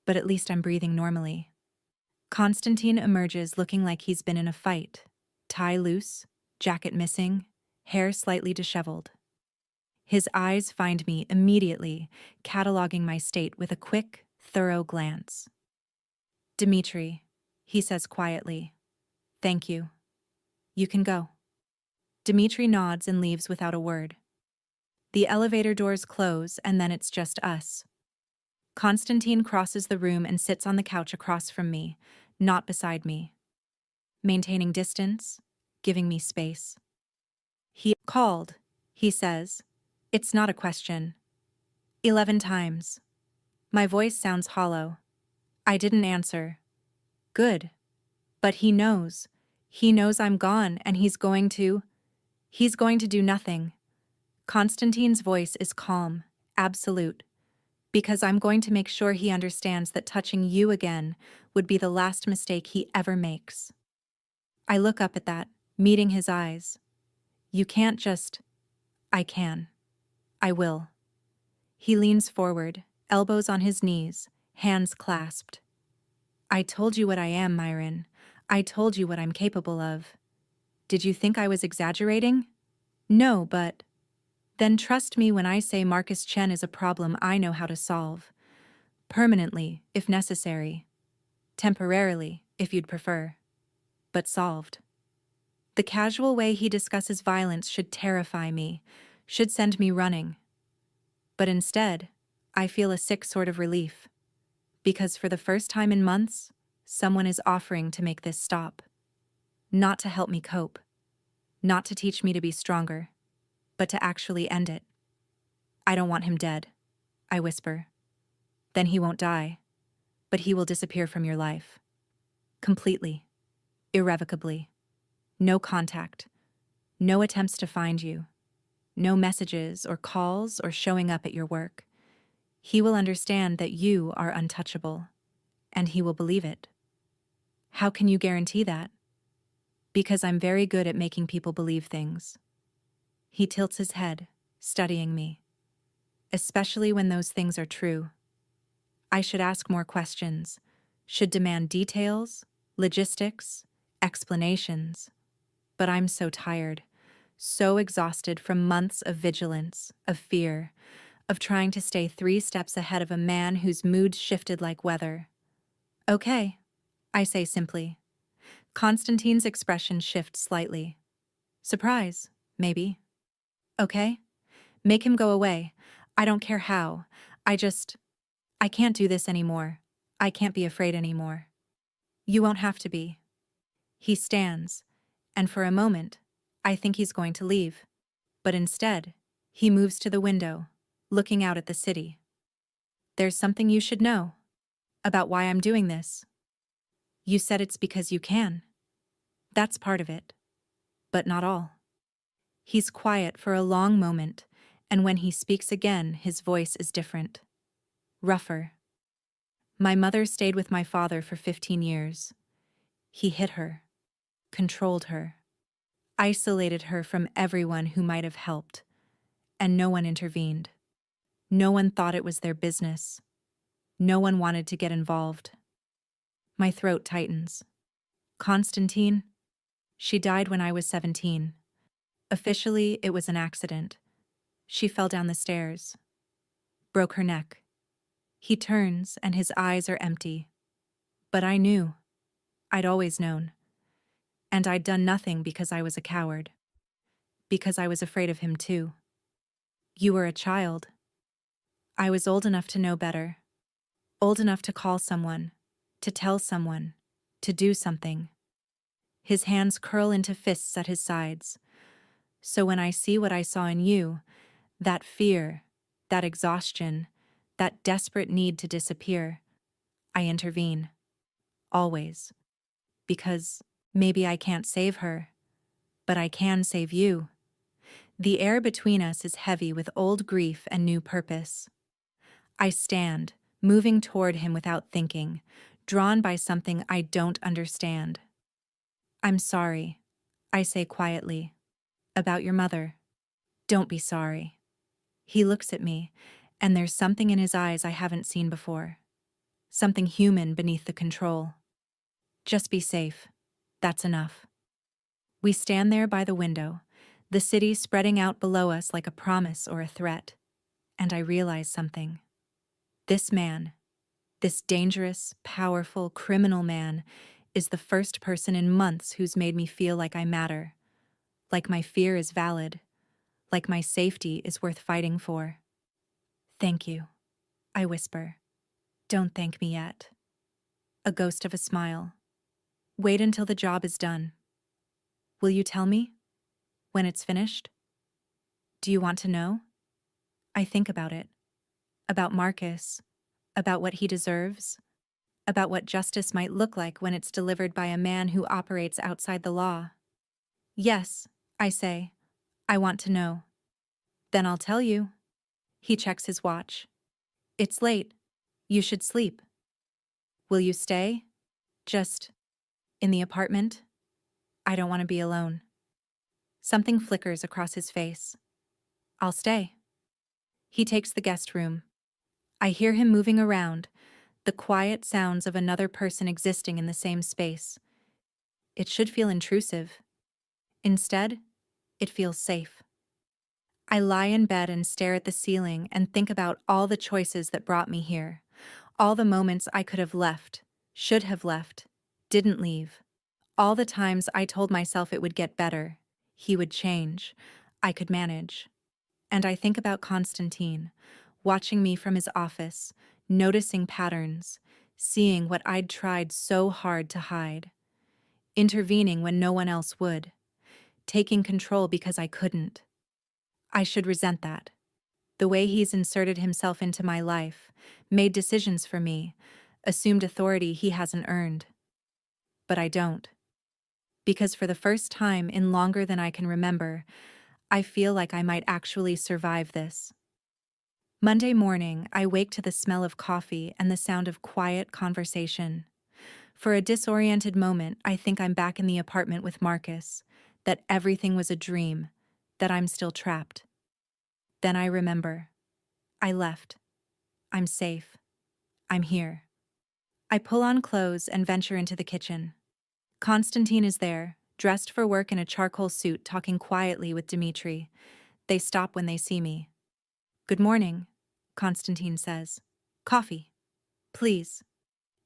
but at least I'm breathing normally. Konstantin emerges looking like he's been in a fight, tie loose, jacket missing, hair slightly disheveled. His eyes find me immediately, cataloging my state with a quick, thorough glance. Dimitri, he says quietly. Thank you. You can go. Dimitri nods and leaves without a word. The elevator doors close and then it's just us. Konstantin crosses the room and sits on the couch across from me, not beside me. Maintaining distance, giving me space. He called, he says. It's not a question. 11 times. My voice sounds hollow. I didn't answer. Good. But he knows. He knows I'm gone and he's going to do nothing. Konstantin's voice is calm, absolute. Because I'm going to make sure he understands that touching you again would be the last mistake he ever makes. I look up at that, meeting his eyes. You can't just. I can. I will. He leans forward, elbows on his knees, hands clasped. I told you what I am, Miren. I told you what I'm capable of. Did you think I was exaggerating? No, but. Then trust me when I say Marcus Chen is a problem I know how to solve. Permanently, if necessary. Temporarily, if you'd prefer. But solved. The casual way he discusses violence should terrify me, should send me running. But instead, I feel a sick sort of relief. Because for the first time in months, someone is offering to make this stop. Not to help me cope. Not to teach me to be stronger. But to actually end it. I don't want him dead, I whisper. Then he won't die. But he will disappear from your life. Completely. Irrevocably. No contact. No attempts to find you. No messages or calls or showing up at your work. He will understand that you are untouchable. And he will believe it. How can you guarantee that? Because I'm very good at making people believe things. He tilts his head, studying me. Especially when those things are true. I should ask more questions, should demand details, logistics, explanations. But I'm so tired, so exhausted from months of vigilance, of fear, of trying to stay 3 steps ahead of a man whose mood shifted like weather. Okay, I say simply. Konstantin's expression shifts slightly. Surprise, maybe. Okay? Make him go away. I don't care how. I can't do this anymore. I can't be afraid anymore. You won't have to be. He stands, and for a moment, I think he's going to leave. But instead, he moves to the window, looking out at the city. There's something you should know about why I'm doing this. You said it's because you can. That's part of it, but not all. He's quiet for a long moment, and when he speaks again, his voice is different. Rougher. My mother stayed with my father for 15 years. He hit her, controlled her, isolated her from everyone who might have helped, and no one intervened. No one thought it was their business. No one wanted to get involved. My throat tightens. Konstantin? She died when I was 17. Officially, it was an accident. She fell down the stairs. Broke her neck. He turns, and his eyes are empty. But I knew. I'd always known. And I'd done nothing because I was a coward. Because I was afraid of him too. You were a child. I was old enough to know better. Old enough to call someone, to tell someone, to do something. His hands curl into fists at his sides. So when I see what I saw in you, that fear, that exhaustion, that desperate need to disappear, I intervene. Always. Because maybe I can't save her, but I can save you. The air between us is heavy with old grief and new purpose. I stand, moving toward him without thinking, drawn by something I don't understand. I'm sorry, I say quietly. About your mother. Don't be sorry. He looks at me, and there's something in his eyes I haven't seen before. Something human beneath the control. Just be safe. That's enough. We stand there by the window, the city spreading out below us like a promise or a threat. And I realize something. This man, this dangerous, powerful, criminal man, is the first person in months who's made me feel like I matter. Like my fear is valid. Like my safety is worth fighting for. Thank you, I whisper. Don't thank me yet. A ghost of a smile. Wait until the job is done. Will you tell me? When it's finished? Do you want to know? I think about it. About Marcus. About what he deserves. About what justice might look like when it's delivered by a man who operates outside the law. Yes, I say. I want to know. Then I'll tell you. He checks his watch. It's late. You should sleep. Will you stay? Just in the apartment? I don't want to be alone. Something flickers across his face. I'll stay. He takes the guest room. I hear him moving around, the quiet sounds of another person existing in the same space. It should feel intrusive. Instead, it feels safe. I lie in bed and stare at the ceiling and think about all the choices that brought me here, all the moments I could have left, should have left, didn't leave, all the times I told myself it would get better, he would change, I could manage. And I think about Konstantin, watching me from his office, noticing patterns, seeing what I'd tried so hard to hide, intervening when no one else would, taking control because I couldn't. I should resent that. The way he's inserted himself into my life, made decisions for me, assumed authority he hasn't earned. But I don't. Because for the first time in longer than I can remember, I feel like I might actually survive this. Monday morning, I wake to the smell of coffee and the sound of quiet conversation. For a disoriented moment, I think I'm back in the apartment with Marcus, that everything was a dream, that I'm still trapped. Then I remember. I left. I'm safe. I'm here. I pull on clothes and venture into the kitchen. Konstantin is there, dressed for work in a charcoal suit, talking quietly with Dmitri. They stop when they see me. Good morning, Konstantin says. Coffee. Please.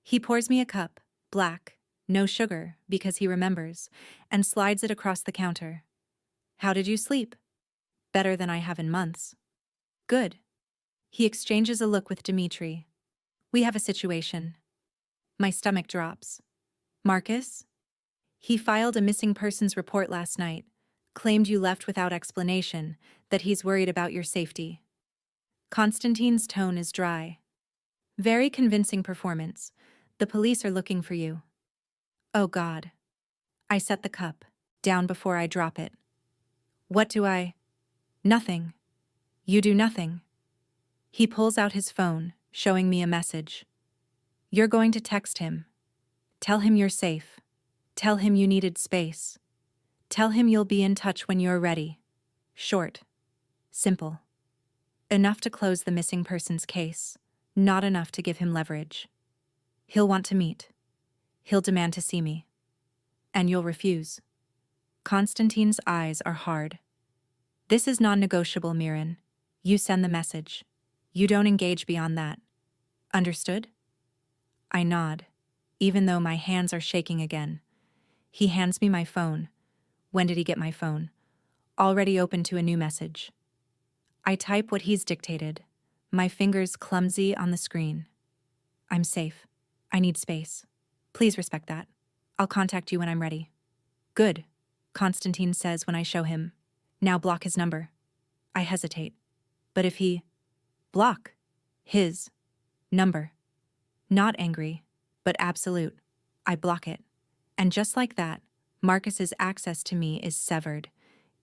He pours me a cup, black, no sugar, because he remembers, and slides it across the counter. How did you sleep? Better than I have in months. Good. He exchanges a look with Dmitri. We have a situation. My stomach drops. Marcus? He filed a missing persons report last night, claimed you left without explanation, that he's worried about your safety. Konstantin's tone is dry. Very convincing performance. The police are looking for you. Oh God. I set the cup down before I drop it. What do I? Nothing. You do nothing. He pulls out his phone, showing me a message. You're going to text him. Tell him you're safe. Tell him you needed space. Tell him you'll be in touch when you're ready. Short. Simple. Enough to close the missing persons case, not enough to give him leverage. He'll want to meet. He'll demand to see me. And you'll refuse. Konstantin's eyes are hard. This is non-negotiable, Miren. You send the message. You don't engage beyond that. Understood? I nod, even though my hands are shaking again. He hands me my phone. When did he get my phone? Already open to a new message. I type what he's dictated, my fingers clumsy on the screen. I'm safe. I need space. Please respect that. I'll contact you when I'm ready. Good, Konstantin says when I show him. Now block his number. I hesitate. But if he... Block. His. Number. Not angry, but absolute. I block it. And just like that, Marcus's access to me is severed.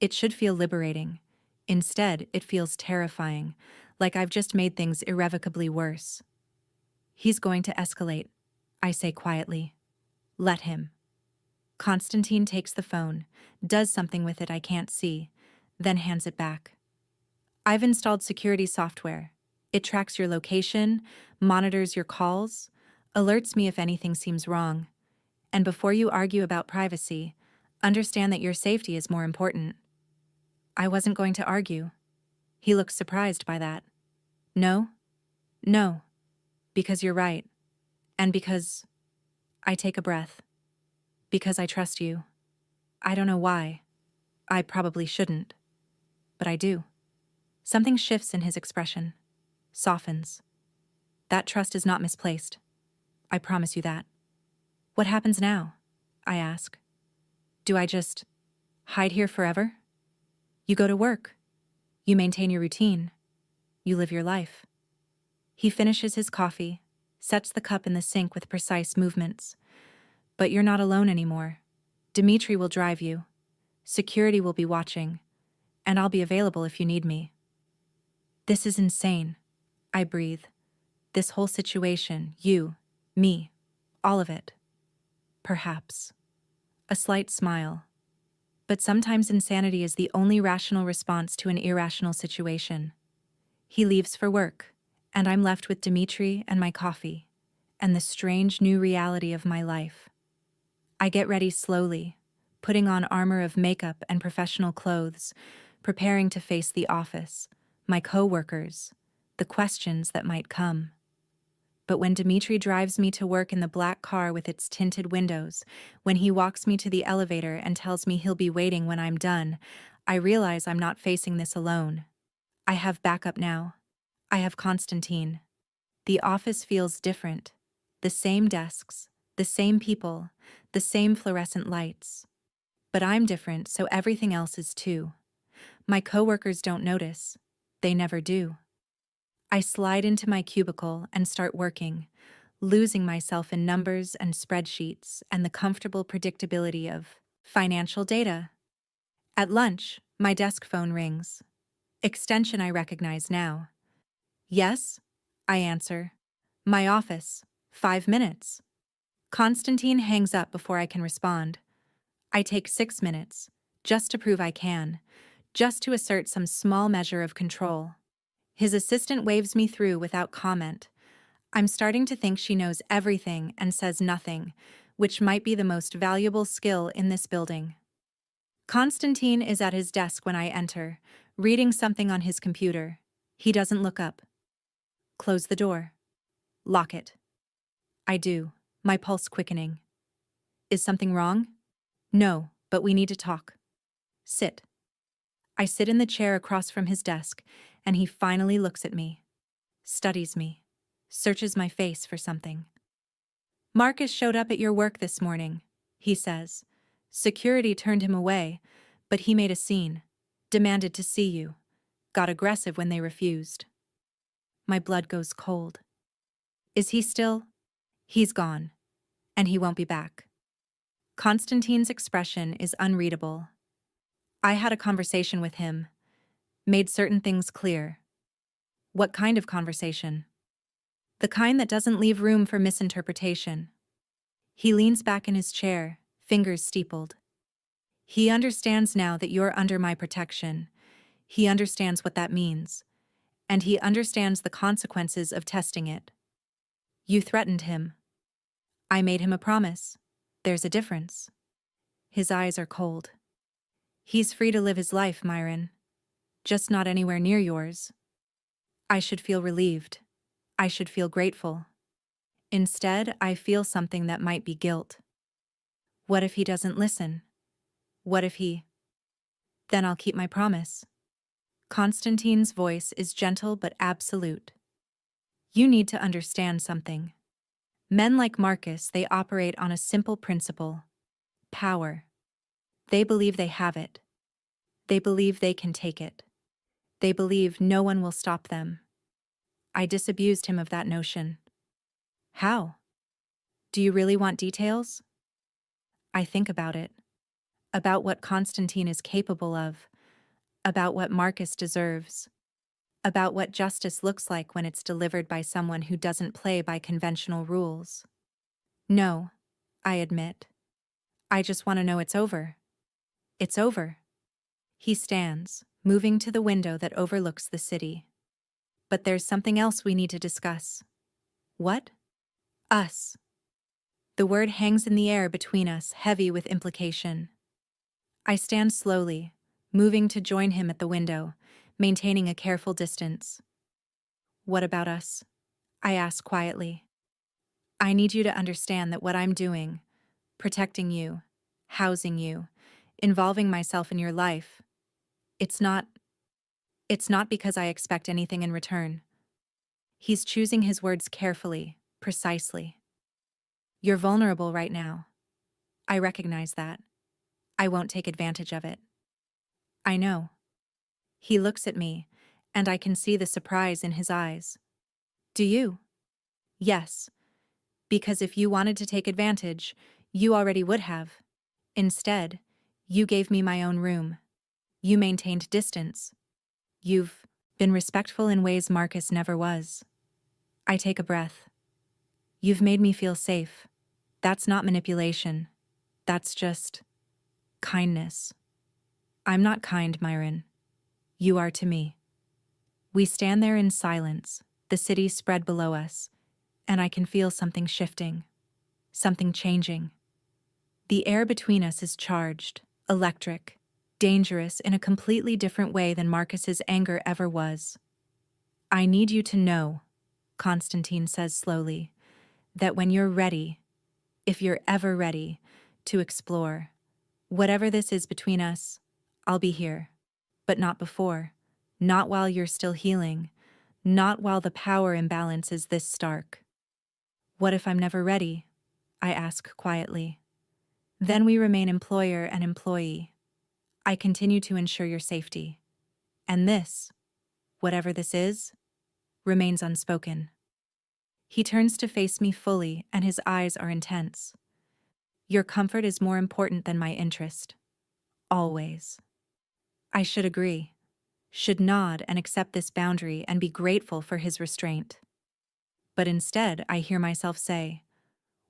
It should feel liberating. Instead, it feels terrifying, like I've just made things irrevocably worse. He's going to escalate, I say quietly. Let him. Konstantin takes the phone, does something with it I can't see, then hands it back. I've installed security software. It tracks your location, monitors your calls, alerts me if anything seems wrong. And before you argue about privacy, understand that your safety is more important. I wasn't going to argue. He looks surprised by that. No? No. Because you're right. And because... I take a breath. Because I trust you. I don't know why. I probably shouldn't. But I do. Something shifts in his expression. Softens. That trust is not misplaced. I promise you that. What happens now? I ask. Do I just hide here forever? You go to work. You maintain your routine. You live your life. He finishes his coffee, sets the cup in the sink with precise movements. But you're not alone anymore. Dmitri will drive you. Security will be watching. And I'll be available if you need me. This is insane. I breathe. This whole situation, you, me, all of it. Perhaps. A slight smile. But sometimes insanity is the only rational response to an irrational situation. He leaves for work, and I'm left with Dmitri and my coffee, and the strange new reality of my life. I get ready slowly, putting on armor of makeup and professional clothes, preparing to face the office, my co-workers, the questions that might come. But when Dmitri drives me to work in the black car with its tinted windows, when he walks me to the elevator and tells me he'll be waiting when I'm done, I realize I'm not facing this alone. I have backup now. I have Konstantin. The office feels different. The same desks, the same people, the same fluorescent lights. But I'm different, so everything else is too. My coworkers don't notice. They never do. I slide into my cubicle and start working, losing myself in numbers and spreadsheets and the comfortable predictability of financial data. At lunch, my desk phone rings. Extension I recognize now. Yes, I answer. My office. 5 minutes. Konstantin hangs up before I can respond. I take 6 minutes, just to prove I can, just to assert some small measure of control. His assistant waves me through without comment. I'm starting to think she knows everything and says nothing, which might be the most valuable skill in this building. Konstantin is at his desk when I enter, reading something on his computer. He doesn't look up. Close the door. Lock it. I do, my pulse quickening. Is something wrong? No, but we need to talk. Sit. I sit in the chair across from his desk, and he finally looks at me, studies me, searches my face for something. Marcus showed up at your work this morning, he says. Security turned him away, but he made a scene, demanded to see you, got aggressive when they refused. My blood goes cold. Is he still? He's gone, and he won't be back. Konstantin's expression is unreadable. I had a conversation with him, made certain things clear. What kind of conversation? The kind that doesn't leave room for misinterpretation. He leans back in his chair, fingers steepled. He understands now that you're under my protection. He understands what that means. And he understands the consequences of testing it. You threatened him. I made him a promise. There's a difference. His eyes are cold. He's free to live his life, Miren. Just not anywhere near yours. I should feel relieved. I should feel grateful. Instead, I feel something that might be guilt. What if he doesn't listen? What if he... Then I'll keep my promise. Konstantin's voice is gentle but absolute. You need to understand something. Men like Marcus, they operate on a simple principle. Power. They believe they have it. They believe they can take it. They believe no one will stop them. I disabused him of that notion. How? Do you really want details? I think about it. About what Konstantin is capable of. About what Marcus deserves. About what justice looks like when it's delivered by someone who doesn't play by conventional rules. No, I admit. I just want to know it's over. It's over. He stands, moving to the window that overlooks the city. But there's something else we need to discuss. What? Us. The word hangs in the air between us, heavy with implication. I stand slowly, moving to join him at the window, maintaining a careful distance. What about us? I ask quietly. I need you to understand that what I'm doing, protecting you, housing you, involving myself in your life, it's not because I expect anything in return. He's choosing his words carefully, precisely. You're vulnerable right now. I recognize that. I won't take advantage of it. I know. He looks at me, and I can see the surprise in his eyes. Do you? Yes. Because if you wanted to take advantage, you already would have. Instead, you gave me my own room. You maintained distance. You've been respectful in ways Marcus never was. I take a breath. You've made me feel safe. That's not manipulation. That's just kindness. I'm not kind, Miren. You are to me. We stand there in silence, the city spread below us, and I can feel something shifting, something changing. The air between us is charged, electric, dangerous in a completely different way than Marcus's anger ever was. I need you to know, Konstantin says slowly, that when you're ready, if you're ever ready, to explore, whatever this is between us, I'll be here. But not before, not while you're still healing, not while the power imbalance is this stark. What if I'm never ready? I ask quietly. Then we remain employer and employee. I continue to ensure your safety. And this, whatever this is, remains unspoken. He turns to face me fully, and his eyes are intense. Your comfort is more important than my interest. Always. I should agree, should nod and accept this boundary and be grateful for his restraint. But instead, I hear myself say,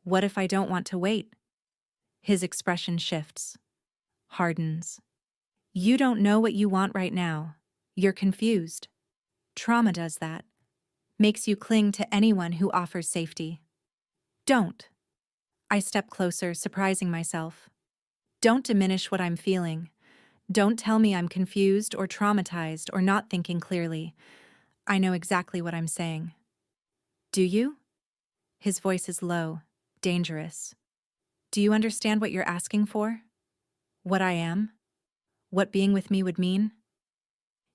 what if I don't want to wait? His expression shifts, hardens. You don't know what you want right now. You're confused. Trauma does that. makes you cling to anyone who offers safety. Don't. I step closer, surprising myself. Don't diminish what I'm feeling. Don't tell me I'm confused or traumatized or not thinking clearly. I know exactly what I'm saying. Do you? His voice is low, dangerous. Do you understand what you're asking for? What I am? What being with me would mean?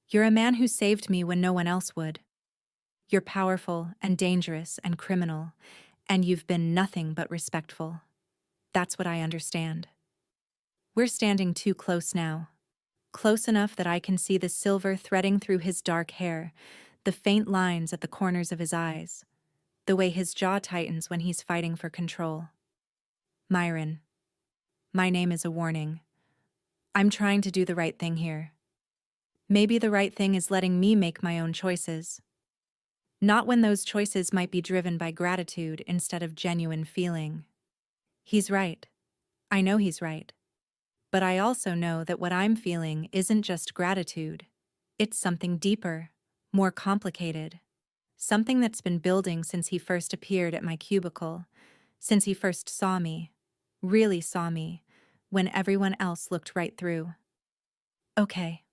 You're a man who saved me when no one else would. You're powerful and dangerous and criminal, and you've been nothing but respectful. That's what I understand. We're standing too close now. Close enough that I can see the silver threading through his dark hair, the faint lines at the corners of his eyes, the way his jaw tightens when he's fighting for control. Miren. My name is a warning. I'm trying to do the right thing here. Maybe the right thing is letting me make my own choices. Not when those choices might be driven by gratitude instead of genuine feeling. He's right. I know he's right. But I also know that what I'm feeling isn't just gratitude. It's something deeper, more complicated. Something that's been building since he first appeared at my cubicle, since he first saw me, really saw me, when everyone else looked right through. Okay,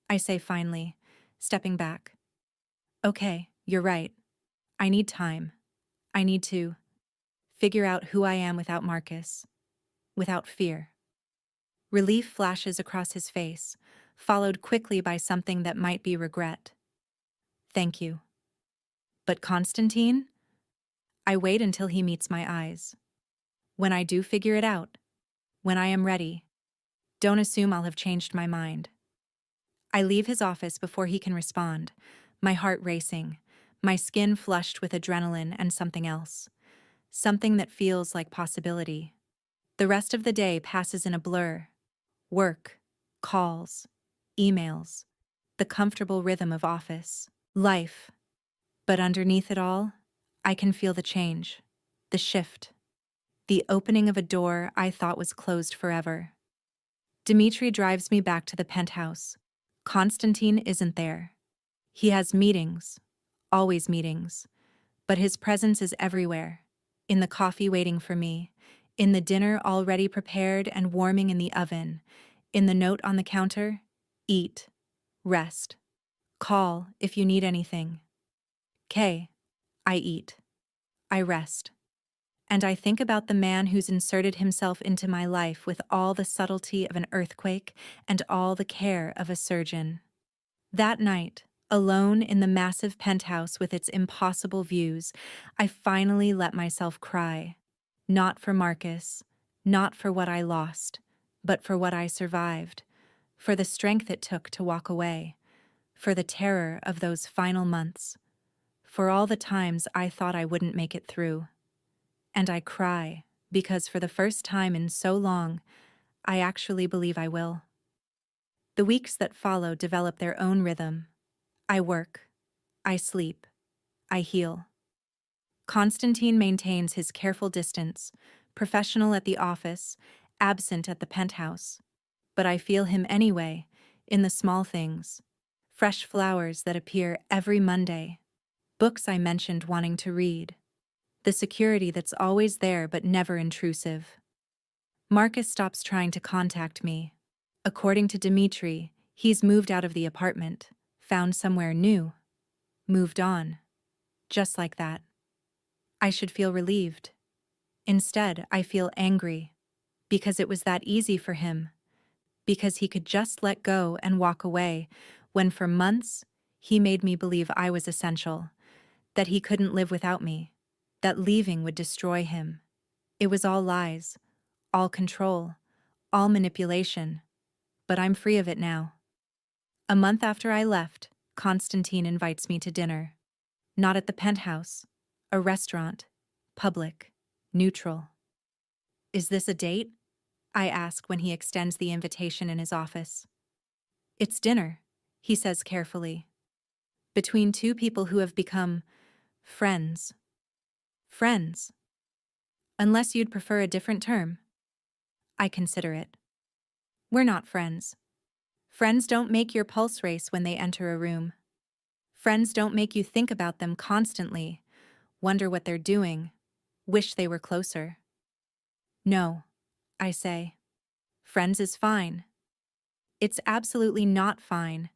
I say finally, stepping back. Okay, you're right. I need time. I need to figure out who I am without Marcus, without fear. Relief flashes across his face, followed quickly by something that might be regret. Thank you. But Konstantin? I wait until he meets my eyes. When I do figure it out, when I am ready, don't assume I'll have changed my mind. I leave his office before he can respond, my heart racing, my skin flushed with adrenaline and something else. Something that feels like possibility. The rest of the day passes in a blur. Work, calls, emails, the comfortable rhythm of office, life. But underneath it all, I can feel the change, the shift, the opening of a door I thought was closed forever. Dmitri drives me back to the penthouse. Konstantin isn't there. He has meetings, always meetings, but his presence is everywhere. In the coffee waiting for me, in the dinner already prepared and warming in the oven, in the note on the counter, eat, rest, call if you need anything. I eat, I rest. And I think about the man who's inserted himself into my life with all the subtlety of an earthquake and all the care of a surgeon. That night, alone in the massive penthouse with its impossible views, I finally let myself cry. Not for Marcus, not for what I lost, but for what I survived, for the strength it took to walk away, for the terror of those final months, for all the times I thought I wouldn't make it through. And I cry because for the first time in so long, I actually believe I will. The weeks that follow develop their own rhythm. I work, I sleep, I heal. Konstantin maintains his careful distance, professional at the office, absent at the penthouse. But I feel him anyway, in the small things. Fresh flowers that appear every Monday. Books I mentioned wanting to read. The security that's always there but never intrusive. Marcus stops trying to contact me. According to Dmitri, he's moved out of the apartment, found somewhere new, moved on. Just like that. I should feel relieved. Instead, I feel angry. Because it was that easy for him. Because he could just let go and walk away, when for months, he made me believe I was essential, that he couldn't live without me, that leaving would destroy him. It was all lies, all control, all manipulation, but I'm free of it now. A month after I left, Konstantin invites me to dinner. Not at the penthouse, a restaurant, public, neutral. Is this a date? I ask when he extends the invitation in his office. It's dinner, he says carefully. Between two people who have become friends. Friends. Unless you'd prefer a different term. I consider it. We're not friends. Friends don't make your pulse race when they enter a room. Friends don't make you think about them constantly, wonder what they're doing, wish they were closer. No, I say. Friends is fine. It's absolutely not fine,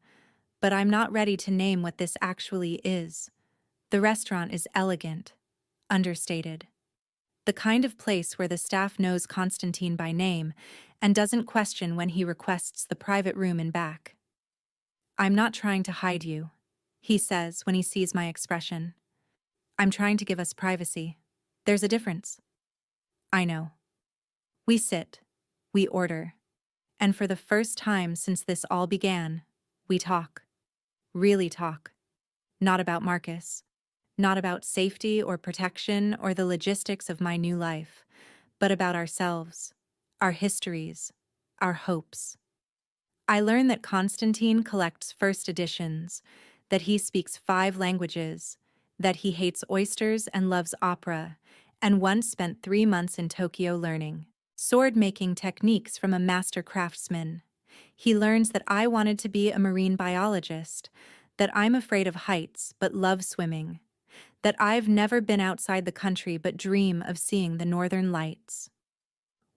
but I'm not ready to name what this actually is. The restaurant is elegant, understated. The kind of place where the staff knows Konstantin by name and doesn't question when he requests the private room in back. I'm not trying to hide you, he says when he sees my expression. I'm trying to give us privacy. There's a difference. I know. We sit, we order, and for the first time since this all began, we talk. Really talk. Not about Marcus. Not about safety or protection or the logistics of my new life, but about ourselves, our histories, our hopes. I learn that Konstantin collects first editions, that he speaks 5 languages, that he hates oysters and loves opera, and once spent 3 months in Tokyo learning sword-making techniques from a master craftsman. He learns that I wanted to be a marine biologist, that I'm afraid of heights but love swimming, that I've never been outside the country but dream of seeing the northern lights.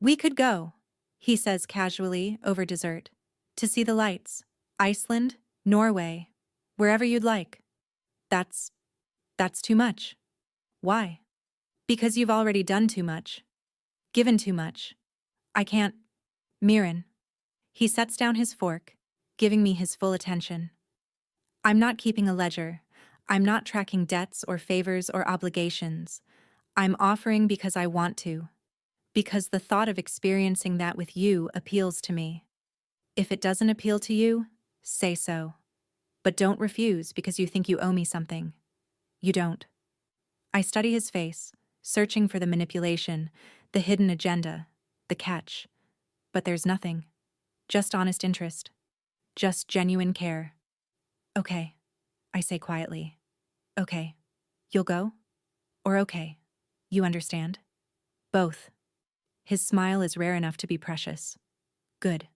We could go, he says casually over dessert, to see the lights. Iceland, Norway, wherever you'd like. That's too much. Why? Because you've already done too much. Given too much. I can't. Miren. He sets down his fork, giving me his full attention. I'm not keeping a ledger. I'm not tracking debts or favors or obligations. I'm offering because I want to. Because the thought of experiencing that with you appeals to me. If it doesn't appeal to you, say so. But don't refuse because you think you owe me something. You don't. I study his face, searching for the manipulation, the hidden agenda, the catch. But there's nothing. Just honest interest. Just genuine care. Okay, I say quietly. Okay. You'll go? Or okay. You understand? Both. His smile is rare enough to be precious. Good.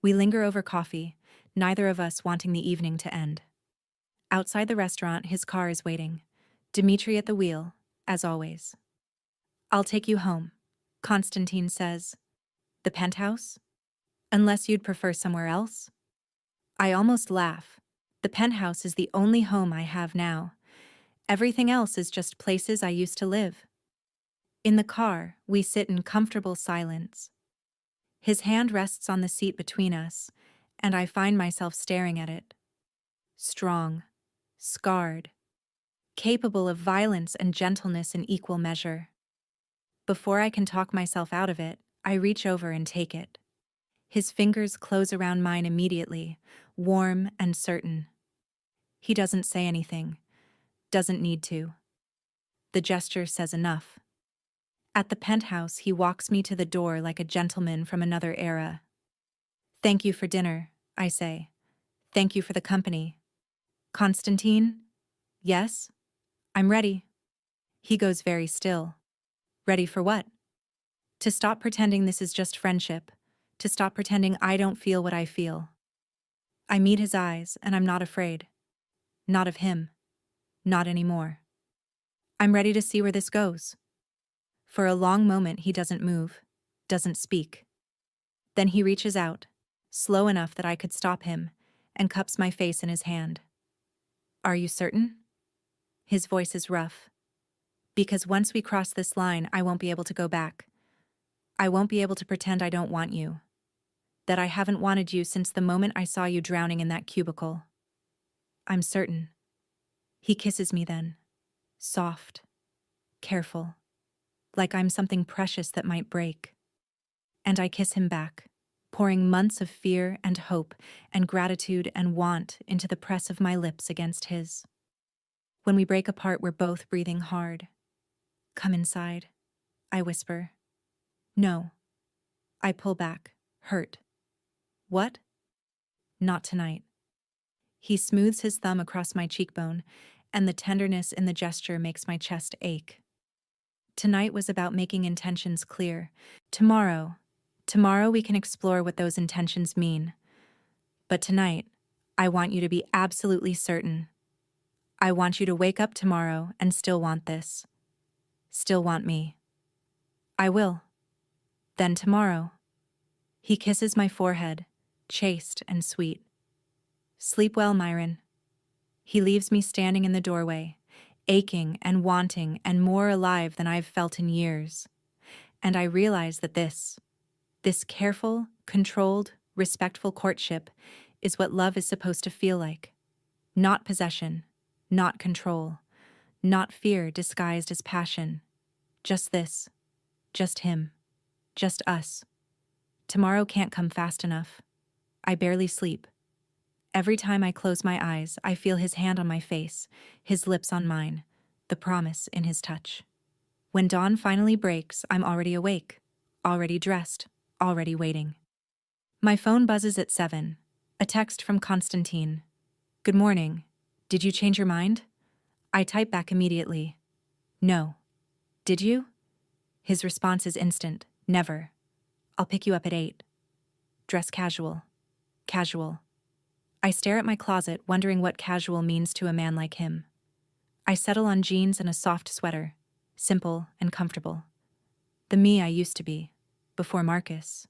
We linger over coffee, neither of us wanting the evening to end. Outside the restaurant, his car is waiting. Dmitri at the wheel, as always. I'll take you home, Konstantin says. The penthouse? Unless you'd prefer somewhere else? I almost laugh. The penthouse is the only home I have now. Everything else is just places I used to live. In the car, we sit in comfortable silence. His hand rests on the seat between us, and I find myself staring at it. Strong, scarred, capable of violence and gentleness in equal measure. Before I can talk myself out of it, I reach over and take it. His fingers close around mine immediately, warm and certain. He doesn't say anything, doesn't need to. The gesture says enough. At the penthouse, he walks me to the door like a gentleman from another era. Thank you for dinner, I say. Thank you for the company. Konstantin? Yes? I'm ready. He goes very still. Ready for what? To stop pretending this is just friendship. To stop pretending I don't feel what I feel. I meet his eyes, and I'm not afraid. Not of him. Not anymore. I'm ready to see where this goes. For a long moment he doesn't move, doesn't speak. Then he reaches out, slow enough that I could stop him, and cups my face in his hand. Are you certain? His voice is rough. Because once we cross this line, I won't be able to go back. I won't be able to pretend I don't want you. That I haven't wanted you since the moment I saw you drowning in that cubicle. I'm certain. He kisses me then. Soft. Careful. Like I'm something precious that might break. And I kiss him back, pouring months of fear and hope and gratitude and want into the press of my lips against his. When we break apart, we're both breathing hard. Come inside, I whisper. No. I pull back, hurt. What? Not tonight. He smooths his thumb across my cheekbone, and the tenderness in the gesture makes my chest ache. Tonight was about making intentions clear. Tomorrow we can explore what those intentions mean. But tonight, I want you to be absolutely certain. I want you to wake up tomorrow and still want this. Still want me. I will. Then tomorrow. He kisses my forehead, chaste and sweet. Sleep well, Miren. He leaves me standing in the doorway, aching and wanting and more alive than I've felt in years. And I realize that this careful, controlled, respectful courtship is what love is supposed to feel like. Not possession, not control, not fear disguised as passion. Just this, just him, just us. Tomorrow can't come fast enough. I barely sleep. Every time I close my eyes, I feel his hand on my face, his lips on mine, the promise in his touch. When dawn finally breaks, I'm already awake, already dressed, already waiting. My phone buzzes at 7. A text from Konstantin. Good morning. Did you change your mind? I type back immediately. No. Did you? His response is instant. Never. I'll pick you up at 8. Dress casual. Casual. I stare at my closet, wondering what casual means to a man like him. I settle on jeans and a soft sweater, simple and comfortable. The me I used to be, before Marcus,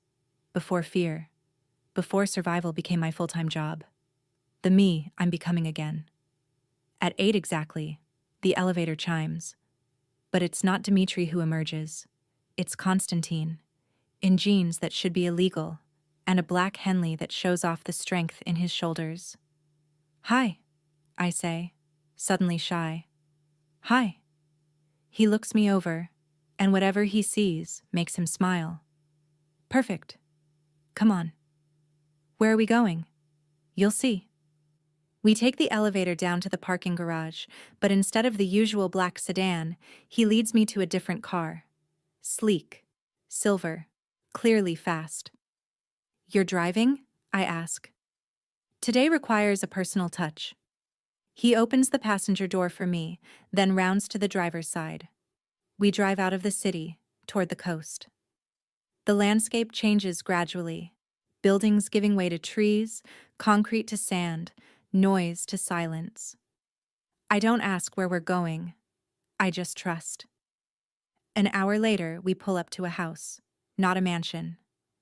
before fear, before survival became my full-time job. The me I'm becoming again. At 8 exactly, the elevator chimes. But it's not Dmitri who emerges. It's Konstantin, in jeans that should be illegal, and a black Henley that shows off the strength in his shoulders. Hi, I say, suddenly shy. Hi. He looks me over, and whatever he sees makes him smile. Perfect. Come on. Where are we going? You'll see. We take the elevator down to the parking garage, but instead of the usual black sedan, he leads me to a different car. Sleek, silver, clearly fast. You're driving? I ask. Today requires a personal touch. He opens the passenger door for me, then rounds to the driver's side. We drive out of the city, toward the coast. The landscape changes gradually, buildings giving way to trees, concrete to sand, noise to silence. I don't ask where we're going. I just trust. An hour later, we pull up to a house. Not a mansion,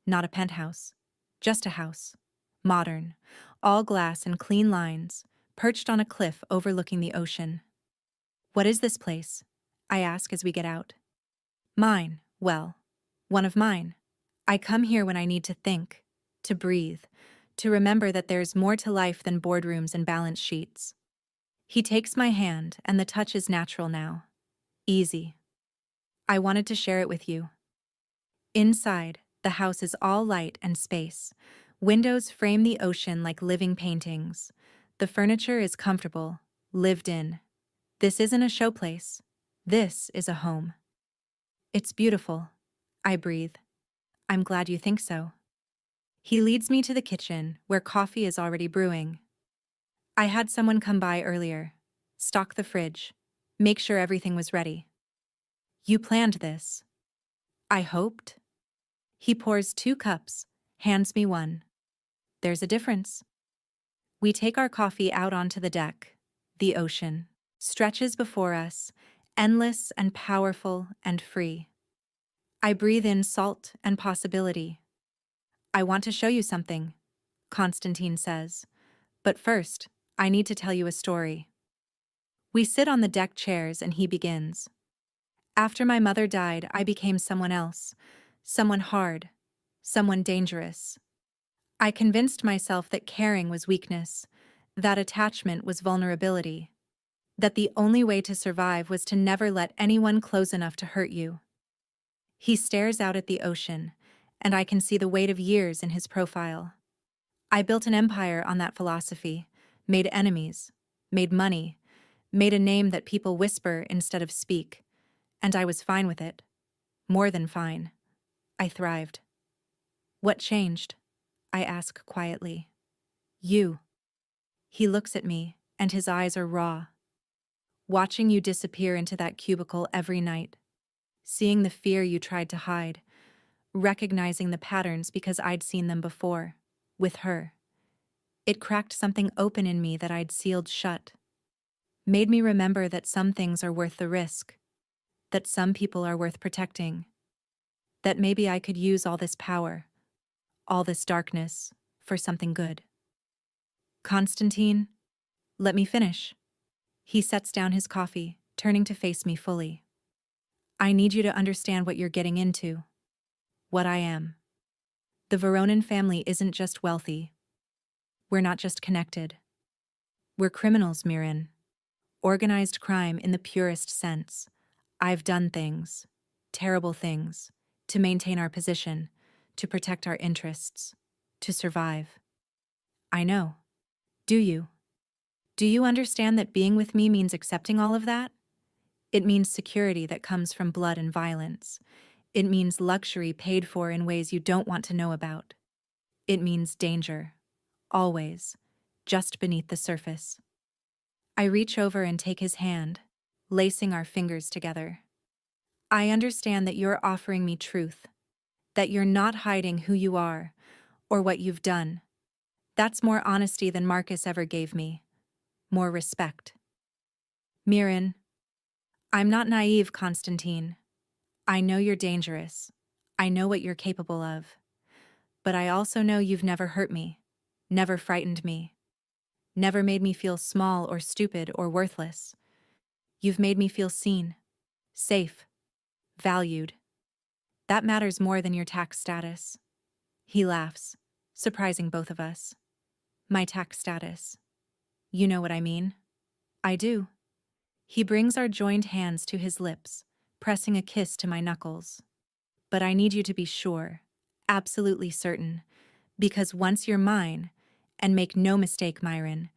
not a penthouse, just a house. Modern, all glass and clean lines, perched on a cliff overlooking the ocean. What is this place? I ask as we get out. Mine, well, one of mine. I come here when I need to think, to breathe, to remember that there's more to life than boardrooms and balance sheets. He takes my hand, and the touch is natural now. Easy. I wanted to share it with you. Inside, the house is all light and space. Windows frame the ocean like living paintings. The furniture is comfortable, lived in. This isn't a showplace. This is a home. It's beautiful. I breathe. I'm glad you think so. He leads me to the kitchen, where coffee is already brewing. I had someone come by earlier. Stock the fridge. Make sure everything was ready. You planned this. I hoped. He pours 2 cups, hands me one. There's a difference. We take our coffee out onto the deck. The ocean stretches before us, endless and powerful and free. I breathe in salt and possibility. I want to show you something, Konstantin says. But first, I need to tell you a story. We sit on the deck chairs and he begins. After my mother died, I became someone else, someone hard, someone dangerous. I convinced myself that caring was weakness, that attachment was vulnerability, that the only way to survive was to never let anyone close enough to hurt you. He stares out at the ocean, and I can see the weight of years in his profile. I built an empire on that philosophy, made enemies, made money, made a name that people whisper instead of speak, and I was fine with it. More than fine. I thrived. What changed? I ask quietly. You. He looks at me, and his eyes are raw. Watching you disappear into that cubicle every night. Seeing the fear you tried to hide. Recognizing the patterns because I'd seen them before. With her. It cracked something open in me that I'd sealed shut. Made me remember that some things are worth the risk, that some people are worth protecting, that maybe I could use all this power, all this darkness, for something good. Konstantin, let me finish. He sets down his coffee, turning to face me fully. I need you to understand what you're getting into. What I am. The Voronin family isn't just wealthy. We're not just connected. We're criminals, Miren. Organized crime in the purest sense. I've done things, terrible things, to maintain our position, to protect our interests, to survive. I know. Do you? Do you understand that being with me means accepting all of that? It means security that comes from blood and violence. It means luxury paid for in ways you don't want to know about. It means danger. Always. Just beneath the surface. I reach over and take his hand, lacing our fingers together. I understand that you're offering me truth, that you're not hiding who you are or what you've done. That's more honesty than Marcus ever gave me. More respect. Miren, I'm not naive, Konstantin. I know you're dangerous. I know what you're capable of. But I also know you've never hurt me, never frightened me, never made me feel small or stupid or worthless. You've made me feel seen, safe, valued. That matters more than your tax status. He laughs, surprising both of us. My tax status. You know what I mean? I do. He brings our joined hands to his lips, pressing a kiss to my knuckles. But I need you to be sure, absolutely certain, because once you're mine, and make no mistake, Miren,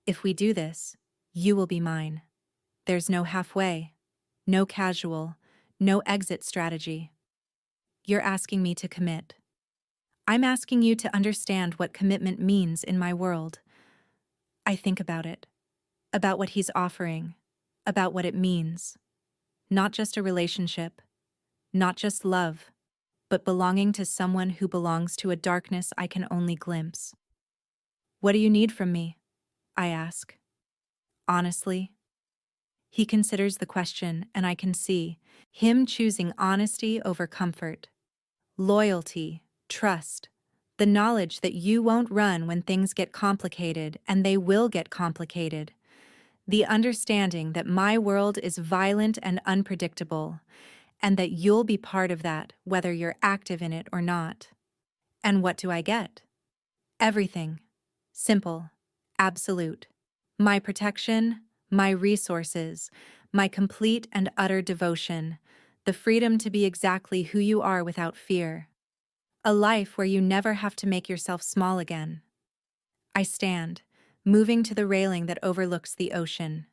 if we do this, you will be mine. There's no halfway, no casual, no exit strategy. You're asking me to commit. I'm asking you to understand what commitment means in my world. I think about it, about what he's offering, about what it means. Not just a relationship, not just love, but belonging to someone who belongs to a darkness I can only glimpse. What do you need from me? I ask. Honestly? He considers the question, and I can see him choosing honesty over comfort. Loyalty, trust, the knowledge that you won't run when things get complicated, and they will get complicated. The understanding that my world is violent and unpredictable, and that you'll be part of that whether you're active in it or not. And what do I get? Everything. Simple. Absolute. My protection, my resources, my complete and utter devotion, the freedom to be exactly who you are without fear. A life where you never have to make yourself small again. I stand, moving to the railing that overlooks the ocean.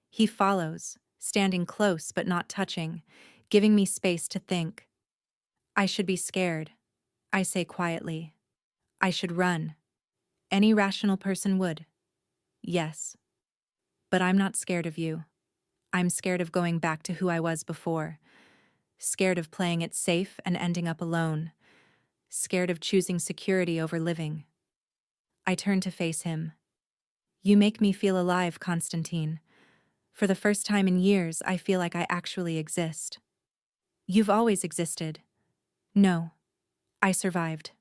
He follows, standing close but not touching, giving me space to think. I should be scared, I say quietly. I should run. Any rational person would. Yes. But I'm not scared of you. I'm scared of going back to who I was before. Scared of playing it safe and ending up alone. Scared of choosing security over living. I turn to face him. You make me feel alive, Konstantin. For the first time in years, I feel like I actually exist. You've always existed. No. I survived.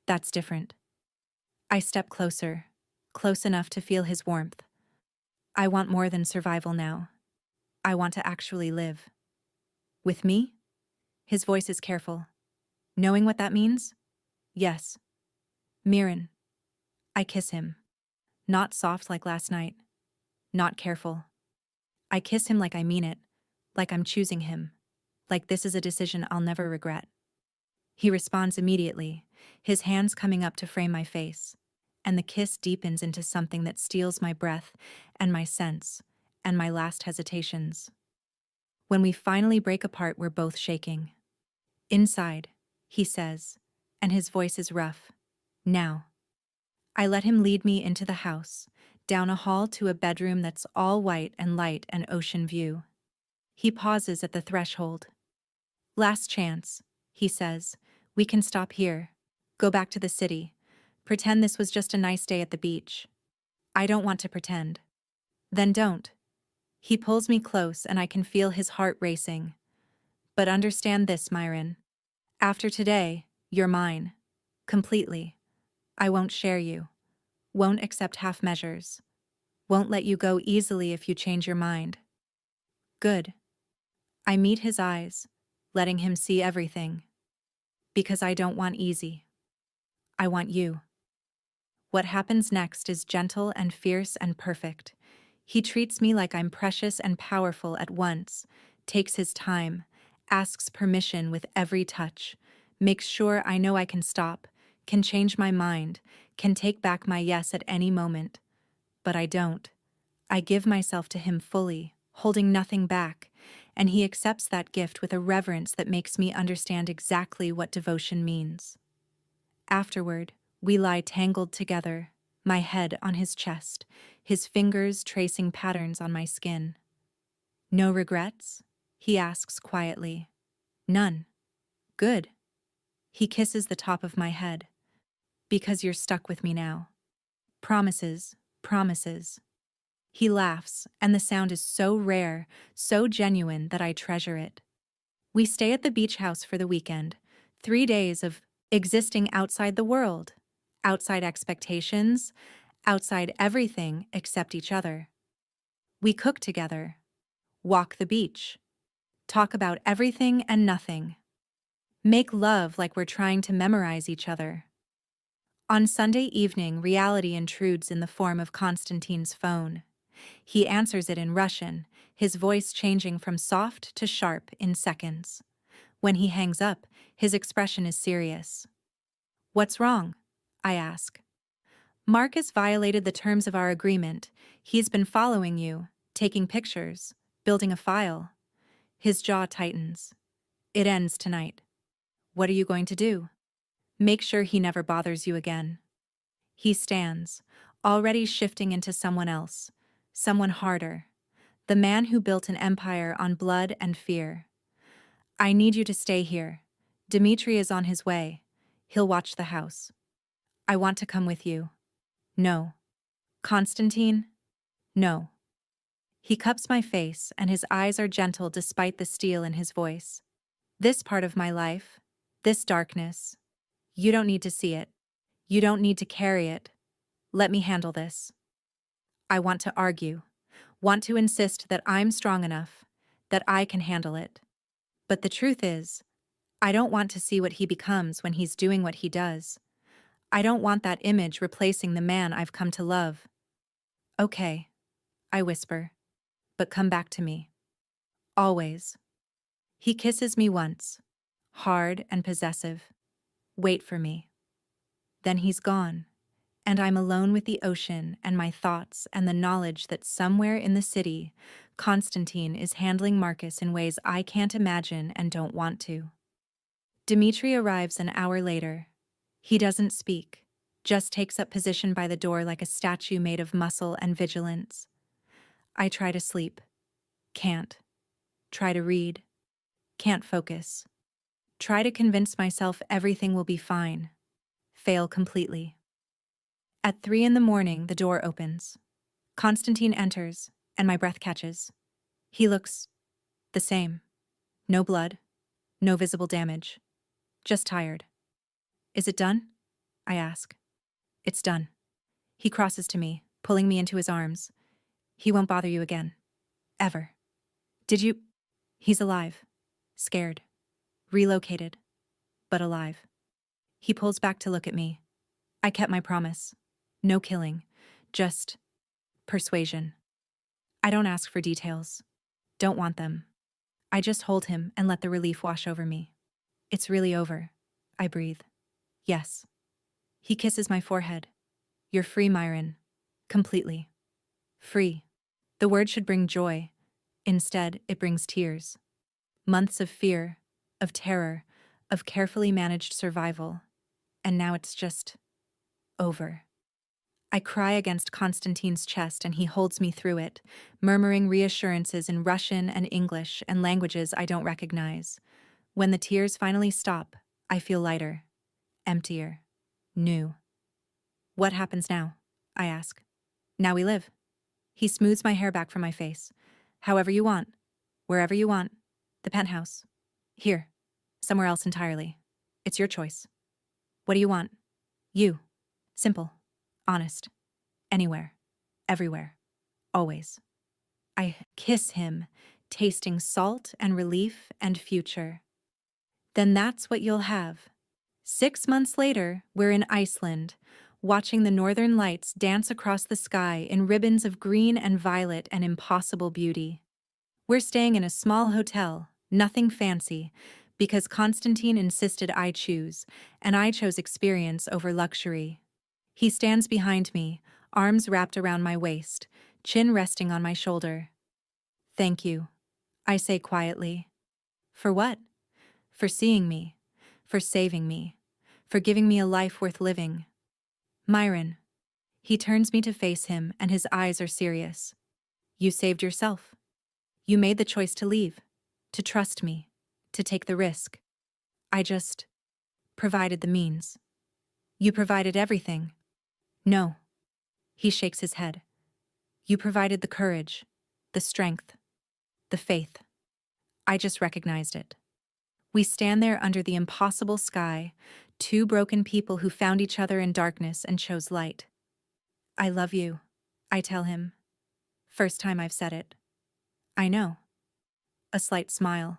That's different. I step closer, close enough to feel his warmth. I want more than survival now. I want to actually live. With me? His voice is careful. Knowing what that means? Yes. Miren. I kiss him. Not soft like last night. Not careful. I kiss him like I mean it, like I'm choosing him, like this is a decision I'll never regret. He responds immediately, his hands coming up to frame my face, and the kiss deepens into something that steals my breath and my sense, and my last hesitations. When we finally break apart, we're both shaking. Inside, he says, and his voice is rough. Now. I let him lead me into the house, down a hall to a bedroom that's all white and light and ocean view. He pauses at the threshold. Last chance, he says. We can stop here. Go back to the city. Pretend this was just a nice day at the beach. I don't want to pretend. Then don't. He pulls me close and I can feel his heart racing. But understand this, Miren. After today, you're mine. Completely. I won't share you. Won't accept half measures. Won't let you go easily if you change your mind. Good. I meet his eyes, letting him see everything. Because I don't want easy. I want you. What happens next is gentle and fierce and perfect. He treats me like I'm precious and powerful at once, takes his time, asks permission with every touch, makes sure I know I can stop, can change my mind, can take back my yes at any moment. But I don't. I give myself to him fully, holding nothing back, and he accepts that gift with a reverence that makes me understand exactly what devotion means. Afterward, we lie tangled together, my head on his chest, his fingers tracing patterns on my skin. No regrets? He asks quietly. None. Good. He kisses the top of my head. Because you're stuck with me now. Promises, promises. He laughs, and the sound is so rare, so genuine that I treasure it. We stay at the beach house for the weekend, 3 days of existing outside the world, outside expectations, outside everything except each other. We cook together, walk the beach, talk about everything and nothing, make love like we're trying to memorize each other. On Sunday evening, reality intrudes in the form of Konstantin's phone. He answers it in Russian, his voice changing from soft to sharp in seconds. When he hangs up, his expression is serious. What's wrong? I ask. Marcus violated the terms of our agreement. He's been following you, taking pictures, building a file. His jaw tightens. It ends tonight. What are you going to do? Make sure he never bothers you again. He stands, already shifting into someone else, someone harder. The man who built an empire on blood and fear. I need you to stay here. Dmitri is on his way. He'll watch the house. I want to come with you. No. Konstantin? No. He cups my face, and his eyes are gentle despite the steel in his voice. This part of my life, this darkness, you don't need to see it. You don't need to carry it. Let me handle this. I want to argue, want to insist that I'm strong enough, that I can handle it. But the truth is, I don't want to see what he becomes when he's doing what he does. I don't want that image replacing the man I've come to love. Okay, I whisper, but come back to me. Always. He kisses me once, hard and possessive. Wait for me. Then he's gone, and I'm alone with the ocean and my thoughts and the knowledge that somewhere in the city, Konstantin is handling Marcus in ways I can't imagine and don't want to. Dmitri arrives an hour later. He doesn't speak, just takes up position by the door like a statue made of muscle and vigilance. I try to sleep. Can't. Try to read. Can't focus. Try to convince myself everything will be fine. Fail completely. At 3 a.m, the door opens. Konstantin enters, and my breath catches. He looks the same. No blood, no visible damage. Just tired. Is it done? I ask. It's done. He crosses to me, pulling me into his arms. He won't bother you again. Ever. Did you? He's alive. Scared. Relocated. But alive. He pulls back to look at me. I kept my promise. No killing. Just persuasion. I don't ask for details. Don't want them. I just hold him and let the relief wash over me. It's really over. I breathe. Yes. He kisses my forehead. You're free, Miren. Completely. Free. The word should bring joy. Instead, it brings tears. Months of fear, of terror, of carefully managed survival. And now it's just over. I cry against Konstantin's chest and he holds me through it, murmuring reassurances in Russian and English and languages I don't recognize. When the tears finally stop, I feel lighter, emptier, new. What happens now? I ask. Now we live. He smooths my hair back from my face. However you want. Wherever you want. The penthouse. Here. Somewhere else entirely. It's your choice. What do you want? You. Simple. Honest. Anywhere. Everywhere. Always. I kiss him, tasting salt and relief and future. Then that's what you'll have. 6 months later, we're in Iceland, watching the northern lights dance across the sky in ribbons of green and violet and impossible beauty. We're staying in a small hotel, nothing fancy, because Konstantin insisted I choose, and I chose experience over luxury. He stands behind me, arms wrapped around my waist, chin resting on my shoulder. Thank you, I say quietly. For what? For seeing me, for saving me, for giving me a life worth living. Miren. He turns me to face him, and his eyes are serious. You saved yourself. You made the choice to leave, to trust me, to take the risk. I just provided the means. You provided everything. No. He shakes his head. You provided the courage, the strength, the faith. I just recognized it. We stand there under the impossible sky, two broken people who found each other in darkness and chose light. I love you, I tell him. First time I've said it. I know. A slight smile.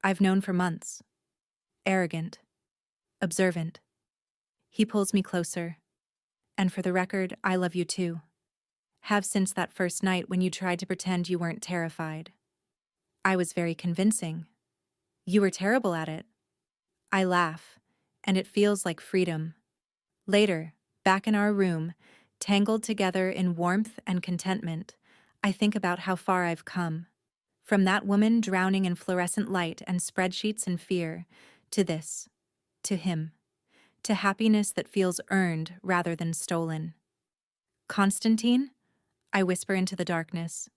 I've known for months. Arrogant. Observant. He pulls me closer. And for the record, I love you too. Have since that first night when you tried to pretend you weren't terrified. I was very convincing. You were terrible at it. I laugh, and it feels like freedom. Later, back in our room, tangled together in warmth and contentment, I think about how far I've come. From that woman drowning in fluorescent light and spreadsheets and fear, to this, to him, to happiness that feels earned rather than stolen. Konstantin? I whisper into the darkness.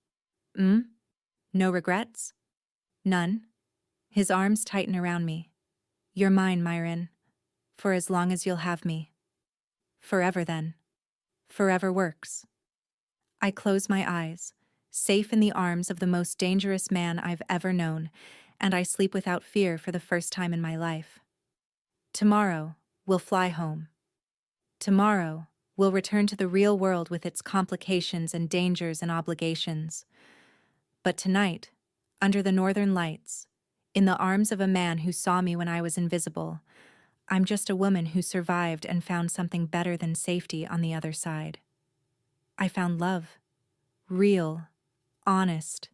No regrets? None? His arms tighten around me. You're mine, Miren. For as long as you'll have me. Forever then. Forever works. I close my eyes, safe in the arms of the most dangerous man I've ever known, and I sleep without fear for the first time in my life. Tomorrow, we'll fly home. Tomorrow, we'll return to the real world with its complications and dangers and obligations. But tonight, under the northern lights, in the arms of a man who saw me when I was invisible, I'm just a woman who survived and found something better than safety on the other side. I found love. Real, honest,